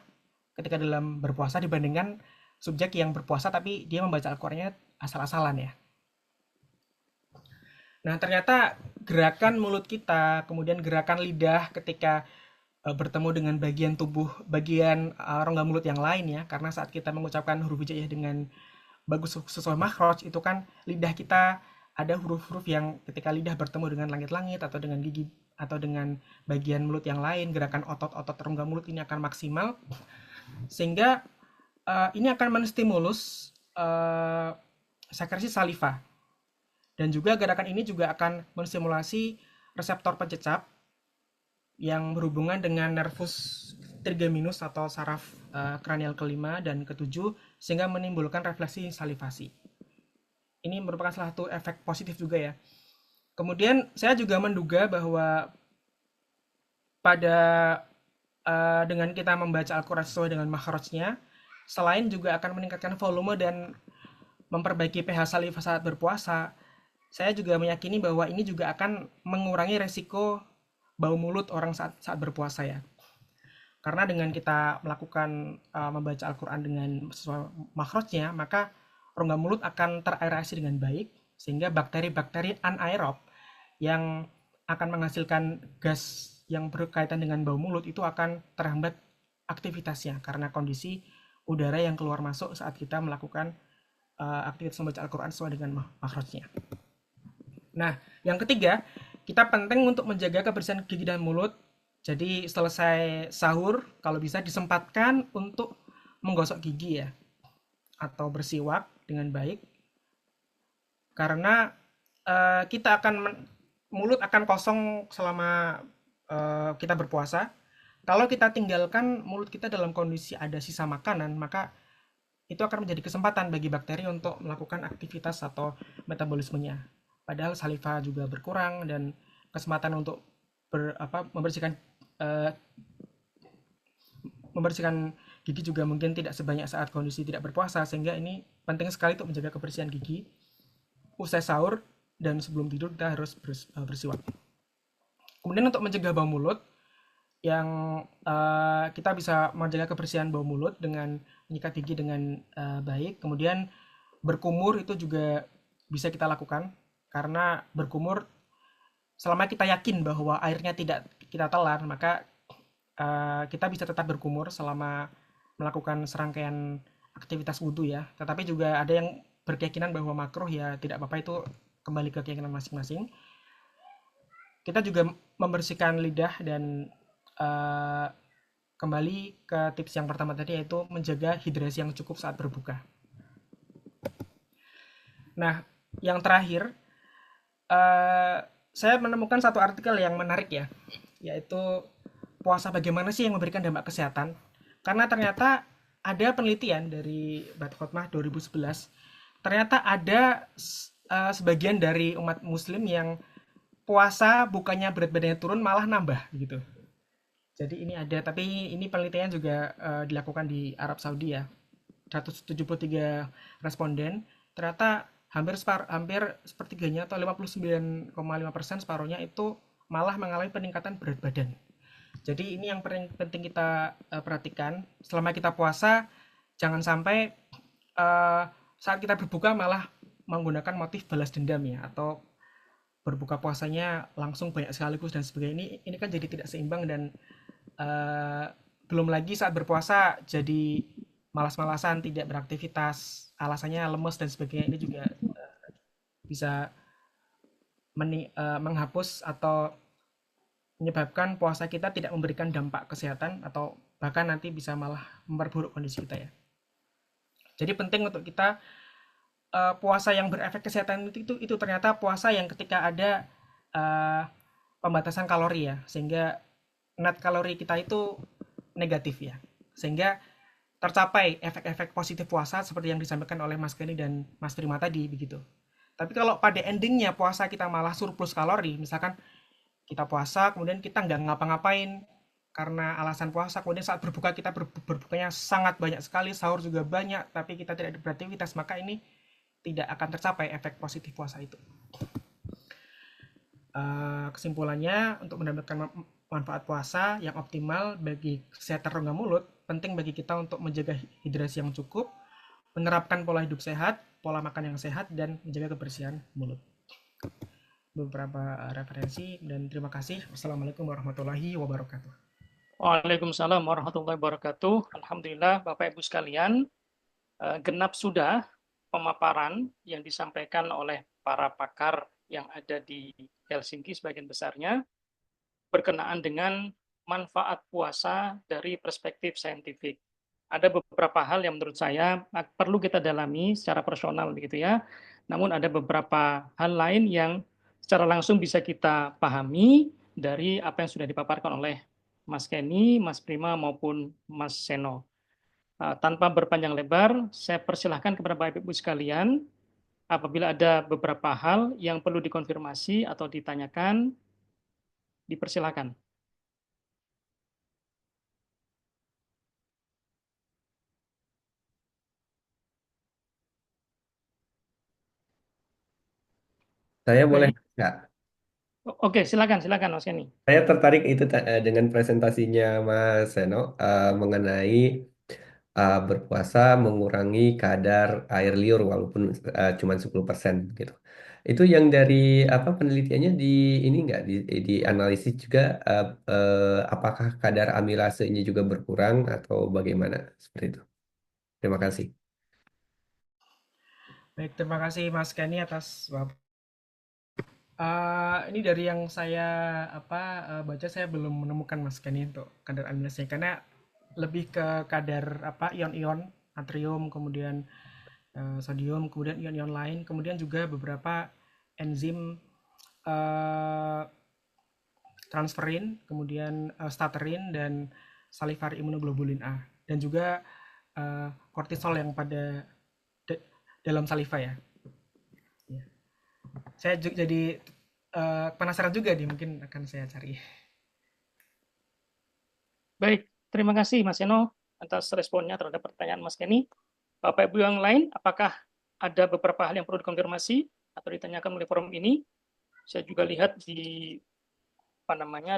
S6: ketika dalam berpuasa dibandingkan subjek yang berpuasa tapi dia membaca Al-Qurannya asal-asalan ya. Nah, ternyata gerakan mulut kita, kemudian gerakan lidah ketika bertemu dengan bagian tubuh, bagian rongga mulut yang lain ya, karena saat kita mengucapkan huruf hijaiyah dengan bagus sesuai makhraj, itu kan lidah kita ada huruf-huruf yang ketika lidah bertemu dengan langit-langit atau dengan gigi atau dengan bagian mulut yang lain, gerakan otot-otot rongga mulut ini akan maksimal, sehingga ini akan menstimulus sekresi saliva. Dan juga gerakan ini juga akan menstimulasi reseptor pencecap yang berhubungan dengan nervus trigeminus atau saraf kranial kelima dan ketujuh, sehingga menimbulkan refleksi salivasi. Ini merupakan salah satu efek positif juga ya. Kemudian saya juga menduga bahwa pada dengan kita membaca Al-Quran sesuai dengan makhrajnya, selain juga akan meningkatkan volume dan memperbaiki pH saliva saat berpuasa, saya juga meyakini bahwa ini juga akan mengurangi resiko bau mulut orang saat berpuasa ya. Karena dengan kita melakukan membaca Al-Quran dengan sesuai makhrajnya, maka rongga mulut akan teraerasi dengan baik, sehingga bakteri-bakteri anaerob yang akan menghasilkan gas yang berkaitan dengan bau mulut itu akan terhambat aktivitasnya karena kondisi udara yang keluar masuk saat kita melakukan aktivitas membaca Al-Quran sesuai dengan makhrajnya. Nah, yang ketiga, kita penting untuk menjaga kebersihan gigi dan mulut. Jadi selesai sahur, kalau bisa disempatkan untuk menggosok gigi ya, atau bersiwak dengan baik. Karena mulut akan kosong selama kita berpuasa. Kalau kita tinggalkan mulut kita dalam kondisi ada sisa makanan, maka itu akan menjadi kesempatan bagi bakteri untuk melakukan aktivitas atau metabolismenya. Padahal saliva juga berkurang dan kesempatan untuk membersihkan gigi juga mungkin tidak sebanyak saat kondisi tidak berpuasa, sehingga ini penting sekali untuk menjaga kebersihan gigi. Usai sahur dan sebelum tidur kita harus bersiwak. Kemudian untuk mencegah bau mulut, yang kita bisa menjaga kebersihan bau mulut dengan menyikat gigi dengan baik. Kemudian berkumur itu juga bisa kita lakukan, karena berkumur selama kita yakin bahwa airnya tidak kita telan, maka kita bisa tetap berkumur selama melakukan serangkaian aktivitas wudhu ya. Tetapi juga ada yang berkeyakinan bahwa makruh ya tidak apa-apa, itu kembali ke keyakinan masing-masing. Kita juga membersihkan lidah dan kembali ke tips yang pertama tadi, yaitu menjaga hidrasi yang cukup saat berbuka. Nah, yang terakhir, saya menemukan satu artikel yang menarik ya, yaitu puasa bagaimana sih yang memberikan dampak kesehatan. Karena ternyata ada penelitian dari Badkhotmah 2011, ternyata ada sebagian dari umat muslim yang puasa bukannya berat badannya turun, malah nambah gitu. Jadi ini ada, tapi ini penelitian juga dilakukan di Arab Saudi ya. 173 responden, ternyata hampir sepertiganya atau 59,5%, separuhnya itu malah mengalami peningkatan berat badan. Jadi ini yang penting kita perhatikan selama kita puasa, jangan sampai saat kita berbuka malah menggunakan motif balas dendam ya, atau berbuka puasanya langsung banyak sekaligus dan sebagainya. Ini kan jadi tidak seimbang, dan belum lagi saat berpuasa jadi malas-malasan, tidak beraktivitas, alasannya lemes dan sebagainya. Ini juga bisa menghapus atau menyebabkan puasa kita tidak memberikan dampak kesehatan, atau bahkan nanti bisa malah memperburuk kondisi kita ya. Jadi penting untuk kita puasa yang berefek kesehatan itu ternyata puasa yang ketika ada pembatasan kalori ya, sehingga net kalori kita itu negatif ya, sehingga tercapai efek-efek positif puasa seperti yang disampaikan oleh Mas Kenny dan Mas Prima tadi begitu. Tapi kalau pada endingnya puasa kita malah surplus kalori, misalkan kita puasa kemudian kita nggak ngapa-ngapain karena alasan puasa, kemudian saat berbuka kita berbukanya sangat banyak sekali, sahur juga banyak, tapi kita tidak beraktivitas, maka ini tidak akan tercapai efek positif puasa itu. Kesimpulannya, untuk mendapatkan manfaat puasa yang optimal bagi kesehatan rongga mulut, penting bagi kita untuk menjaga hidrasi yang cukup, menerapkan pola hidup sehat, pola makan yang sehat, dan menjaga kebersihan mulut. Beberapa referensi, dan terima kasih. Wassalamualaikum warahmatullahi wabarakatuh.
S1: Waalaikumsalam warahmatullahi wabarakatuh. Alhamdulillah, Bapak Ibu sekalian, genap sudah pemaparan yang disampaikan oleh para pakar yang ada di Helsinki sebagian besarnya berkenaan dengan manfaat puasa dari perspektif saintifik. Ada beberapa hal yang menurut saya perlu kita dalami secara personal begitu ya. Namun ada beberapa hal lain yang secara langsung bisa kita pahami dari apa yang sudah dipaparkan oleh Mas Kenny, Mas Prima maupun Mas Seno. Tanpa berpanjang lebar, saya persilahkan kepada Bapak Ibu sekalian, apabila ada beberapa hal yang perlu dikonfirmasi atau ditanyakan, dipersilahkan.
S2: Saya boleh
S1: Baik.
S2: nggak?
S1: Oke, silakan Mas Kenny.
S2: Saya tertarik itu dengan presentasinya Mas Seno mengenai berpuasa mengurangi kadar air liur walaupun cuma 10% gitu. Itu yang dari apa penelitiannya di ini nggak dianalisis juga apakah kadar amilasenya juga berkurang atau bagaimana seperti itu. Terima kasih.
S6: Baik, terima kasih Mas Kenny atas ini dari yang saya baca, saya belum menemukan Mas Kenny untuk kadar amilasnya, karena lebih ke kadar ion-ion natrium, kemudian sodium, kemudian ion-ion lain, kemudian juga beberapa enzim transferin, kemudian staterin dan salivary immunoglobulin A, dan juga kortisol yang pada dalam saliva ya. Saya jadi penasaran juga nih, mungkin akan saya cari.
S1: Baik, terima kasih Mas Seno atas responnya terhadap pertanyaan Mas Kenny. Bapak Ibu yang lain, apakah ada beberapa hal yang perlu dikonfirmasi atau ditanyakan oleh forum ini? Saya juga lihat di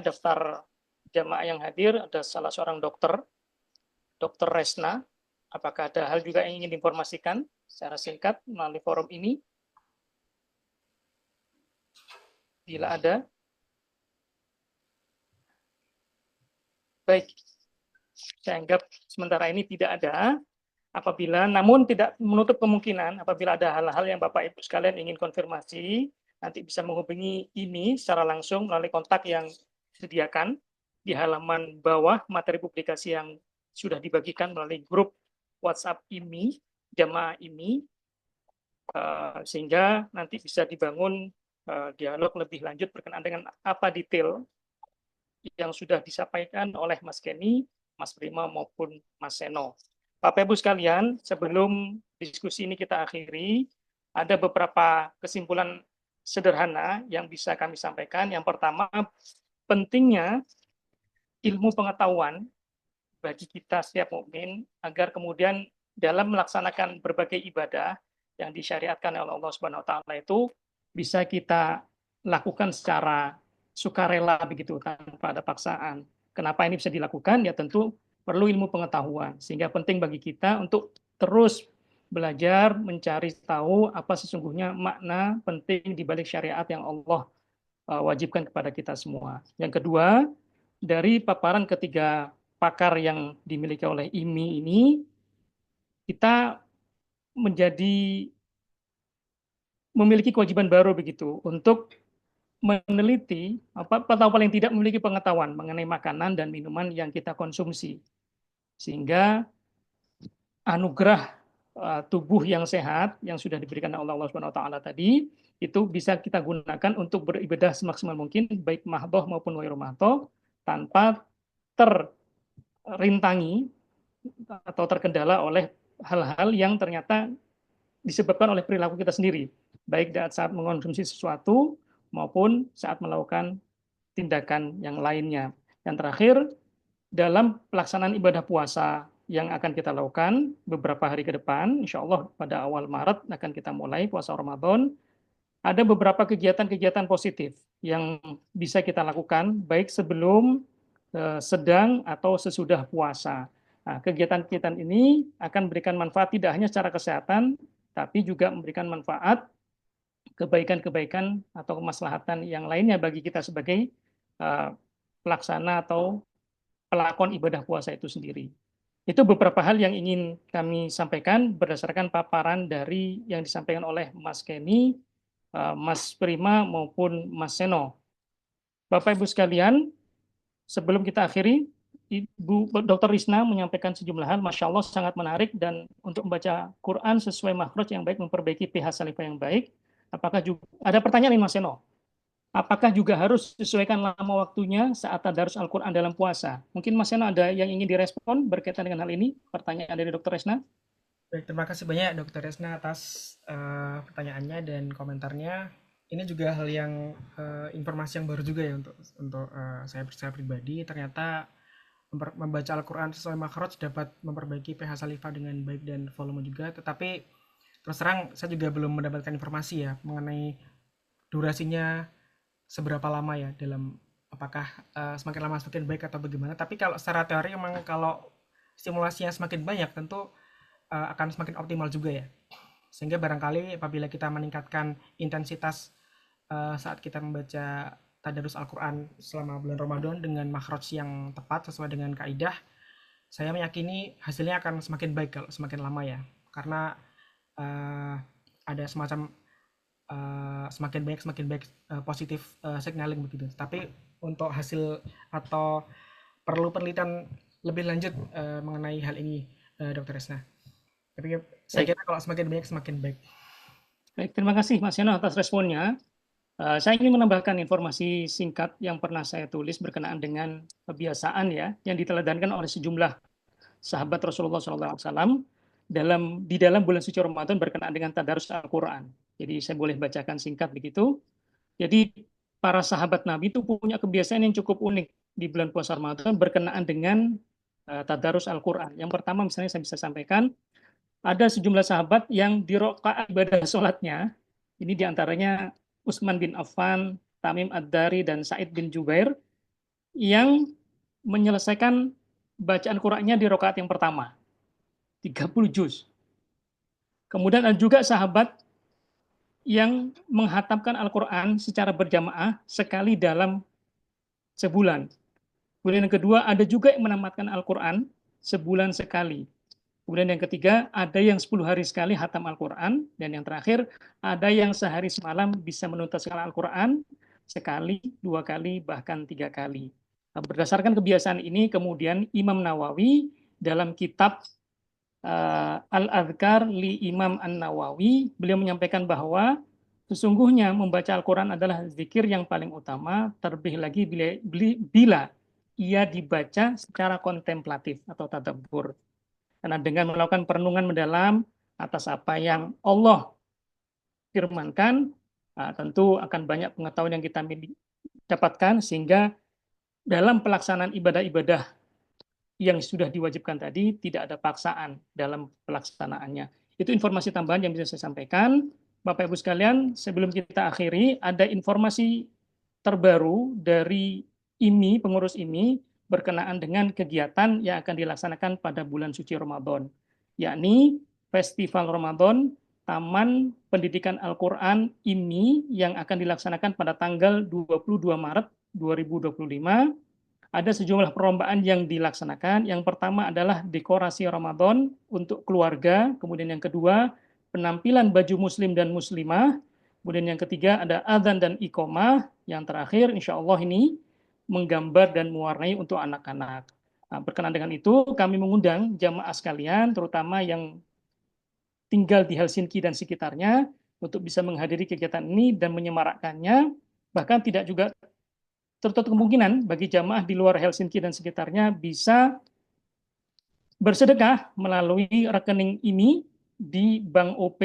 S1: daftar jamaah yang hadir ada salah seorang dokter, Dr. Resna. Apakah ada hal juga yang ingin diinformasikan secara singkat melalui forum ini? Bila ada. Baik, saya anggap sementara ini tidak ada. Namun tidak menutup kemungkinan apabila ada hal-hal yang Bapak Ibu sekalian ingin konfirmasi, nanti bisa menghubungi ini secara langsung melalui kontak yang disediakan di halaman bawah materi publikasi yang sudah dibagikan melalui grup WhatsApp IMI, jamaah IMI, sehingga nanti bisa dibangun dialog lebih lanjut berkenaan dengan apa detail yang sudah disampaikan oleh Mas Kenny, Mas Prima maupun Mas Seno. Bapak Ibu sekalian, sebelum diskusi ini kita akhiri, ada beberapa kesimpulan sederhana yang bisa kami sampaikan. Yang pertama, pentingnya ilmu pengetahuan bagi kita setiap mukmin agar kemudian dalam melaksanakan berbagai ibadah yang disyariatkan oleh Allah Subhanahu wa taala itu bisa kita lakukan secara sukarela begitu tanpa ada paksaan. Kenapa ini bisa dilakukan? Ya tentu perlu ilmu pengetahuan, sehingga penting bagi kita untuk terus belajar mencari tahu apa sesungguhnya makna penting di balik syariat yang Allah wajibkan kepada kita semua. Yang kedua, dari paparan ketiga pakar yang dimiliki oleh IMI ini, kita memiliki kewajiban baru begitu untuk meneliti atau paling tidak memiliki pengetahuan mengenai makanan dan minuman yang kita konsumsi, sehingga anugerah tubuh yang sehat yang sudah diberikan oleh Allah Subhanahu wa taala tadi itu bisa kita gunakan untuk beribadah semaksimal mungkin baik mahdhoh maupun ghairu mahdhoh tanpa terrintangi atau terkendala oleh hal-hal yang ternyata disebabkan oleh perilaku kita sendiri, baik saat mengonsumsi sesuatu maupun saat melakukan tindakan yang lainnya. Yang terakhir, dalam pelaksanaan ibadah puasa yang akan kita lakukan beberapa hari ke depan, insya Allah pada awal Maret akan kita mulai puasa Ramadan, ada beberapa kegiatan-kegiatan positif yang bisa kita lakukan baik sebelum, sedang, atau sesudah puasa. Nah, kegiatan-kegiatan ini akan memberikan manfaat tidak hanya secara kesehatan, tapi juga memberikan manfaat kebaikan-kebaikan atau kemaslahatan yang lainnya bagi kita sebagai pelaksana atau pelakon ibadah puasa itu sendiri. Itu beberapa hal yang ingin kami sampaikan berdasarkan paparan dari yang disampaikan oleh Mas Kenny, Mas Prima maupun Mas Seno. Bapak Ibu sekalian, sebelum kita akhiri, Ibu Dr. Risna menyampaikan sejumlah hal, Masya Allah sangat menarik, dan untuk membaca Quran sesuai makhraj yang baik, memperbaiki pH salivah yang baik. Apakah juga ada pertanyaan nih Mas Seno? Apakah juga harus disesuaikan lama waktunya saat tadarus Al-Quran dalam puasa? Mungkin Mas Seno ada yang ingin direspon berkaitan dengan hal ini? Pertanyaan dari Dr. Risna.
S6: Baik, terima kasih banyak Dr. Resna atas pertanyaannya dan komentarnya. Ini juga hal yang informasi yang baru juga ya untuk saya pribadi. Ternyata membaca Al-Quran sesuai makhraj dapat memperbaiki pH salivah dengan baik dan volume juga. Tetapi terus terang saya juga belum mendapatkan informasi ya mengenai durasinya seberapa lama ya, dalam apakah semakin lama semakin baik atau bagaimana. Tapi kalau secara teori memang kalau stimulasinya semakin banyak tentu akan semakin optimal juga ya. Sehingga barangkali apabila kita meningkatkan intensitas saat kita membaca tadarus Al-Quran selama bulan Ramadan dengan makhraj yang tepat sesuai dengan kaidah, saya meyakini hasilnya akan semakin baik kalau semakin lama ya. Karena ada semacam semakin baik positif signaling begitu. Tapi untuk hasil atau perlu penelitian lebih lanjut mengenai hal ini, Dr. Resna. Tapi saya kira kalau semakin banyak semakin baik.
S1: Baik, terima kasih Mas Yono atas responnya. Saya ingin menambahkan informasi singkat yang pernah saya tulis berkenaan dengan kebiasaan ya yang diteladankan oleh sejumlah sahabat Rasulullah SAW di dalam bulan suci Ramadan berkenaan dengan tadarus Al-Quran. Jadi saya boleh bacakan singkat begitu. Jadi para sahabat Nabi itu punya kebiasaan yang cukup unik di bulan puasa Ramadan berkenaan dengan tadarus Al-Quran. Yang pertama misalnya saya bisa sampaikan, ada sejumlah sahabat yang di rakaat ibadah sholatnya, ini diantaranya Utsman bin Affan, Tamim Ad-Dari, dan Sa'id bin Jubair, yang menyelesaikan bacaan Qur'annya di rakaat yang pertama, 30 juz. Kemudian ada juga sahabat yang menghatamkan Al-Quran secara berjamaah sekali dalam sebulan. Kemudian yang kedua, ada juga yang menamatkan Al-Quran sebulan sekali. Kemudian yang ketiga, ada yang 10 hari sekali hatam Al-Quran. Dan yang terakhir, ada yang sehari semalam bisa menuntaskan Al-Quran sekali, 2 kali, bahkan 3 kali. Nah, berdasarkan kebiasaan ini, kemudian Imam Nawawi dalam kitab Al-Adhkar li Imam An-Nawawi, beliau menyampaikan bahwa sesungguhnya membaca Al-Quran adalah zikir yang paling utama, terlebih lagi bila ia dibaca secara kontemplatif atau tadabbur. Karena dengan melakukan perenungan mendalam atas apa yang Allah firmankan, tentu akan banyak pengetahuan yang kita dapatkan, sehingga dalam pelaksanaan ibadah-ibadah yang sudah diwajibkan tadi, tidak ada paksaan dalam pelaksanaannya. Itu informasi tambahan yang bisa saya sampaikan. Bapak Ibu sekalian, sebelum kita akhiri, ada informasi terbaru dari IMI, pengurus IMI, berkenaan dengan kegiatan yang akan dilaksanakan pada bulan suci Ramadan, yakni Festival Ramadan Taman Pendidikan Al-Quran IMI yang akan dilaksanakan pada tanggal 22 Maret 2025. Ada sejumlah perlombaan yang dilaksanakan. Yang pertama adalah dekorasi Ramadan untuk keluarga. Kemudian yang kedua, penampilan baju muslim dan muslimah. Kemudian yang ketiga ada adzan dan iqomah. Yang terakhir, insya Allah ini menggambar dan mewarnai untuk anak-anak. Nah, berkenaan dengan itu, kami mengundang jamaah sekalian, terutama yang tinggal di Helsinki dan sekitarnya, untuk bisa menghadiri kegiatan ini dan menyemarakkannya. Bahkan tidak juga tertutup kemungkinan bagi jamaah di luar Helsinki dan sekitarnya bisa bersedekah melalui rekening ini di Bank OP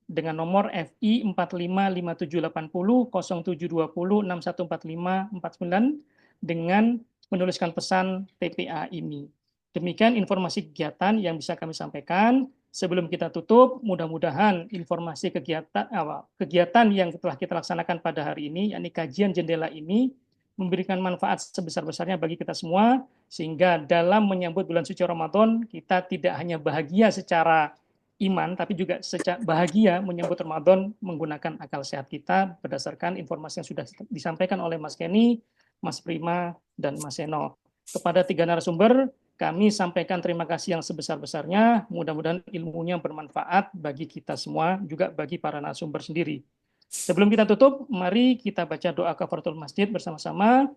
S1: dengan nomor FI 4557800720614549 dengan menuliskan pesan TPA ini. Demikian informasi kegiatan yang bisa kami sampaikan. Sebelum kita tutup, mudah-mudahan informasi kegiatan yang telah kita laksanakan pada hari ini, yakni kajian jendela ini, memberikan manfaat sebesar-besarnya bagi kita semua, sehingga dalam menyambut bulan suci Ramadan, kita tidak hanya bahagia secara iman, tapi juga bahagia menyambut Ramadan menggunakan akal sehat kita berdasarkan informasi yang sudah disampaikan oleh Mas Kenny, Mas Prima, dan Mas Seno. Kepada 3 narasumber, kami sampaikan terima kasih yang sebesar-besarnya. Mudah-mudahan ilmunya bermanfaat bagi kita semua, juga bagi para narasumber sendiri. Sebelum kita tutup, mari kita baca doa kafaratul masjid bersama-sama.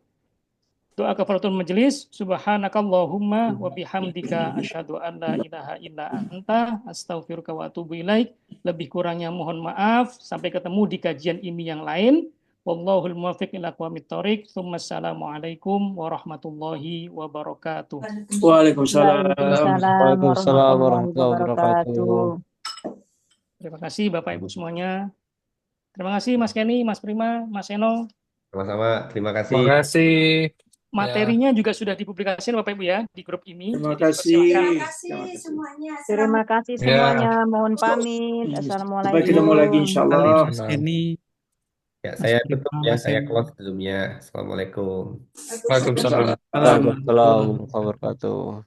S1: Doa kafaratul majelis, subhanakallahumma wa bihamdika asyhadu an la ilaha illa anta astaghfiruka wa atubu ilaik. Lebih kurangnya mohon maaf. Sampai ketemu di kajian ini yang lain. Wallahul muwaffiq ila aqwamit thoriq. Assalamualaikum warahmatullahi wabarakatuh.
S7: Waalaikumsalam.
S3: Waalaikumsalam warahmatullahi wabarakatuh.
S1: Terima kasih Bapak Ibu semuanya. Terima kasih Mas Kenny, Mas Prima, Mas Eno.
S2: Sama-sama, terima kasih.
S5: Terima kasih.
S1: Materinya juga sudah dipublikasikan Bapak Ibu ya di grup ini.
S7: Terima
S1: Jadi
S7: kasih.
S1: dipersilakan.
S8: Terima kasih semuanya.
S9: Terima kasih
S5: Ya.
S9: semuanya. Mohon pamit.
S7: Sampai ketemu lagi
S9: Assalamualaikum.
S7: insyaallah.
S10: Mas Kenny,
S2: Ya,
S10: Mas
S2: saya
S10: Prima,
S2: tutup ya,
S10: Mas
S2: saya
S10: Eno.
S2: close Zoom-nya. Assalamualaikum.
S5: Waalaikumsalam.
S3: Waalaikumsalam warahmatullahi wabarakatuh.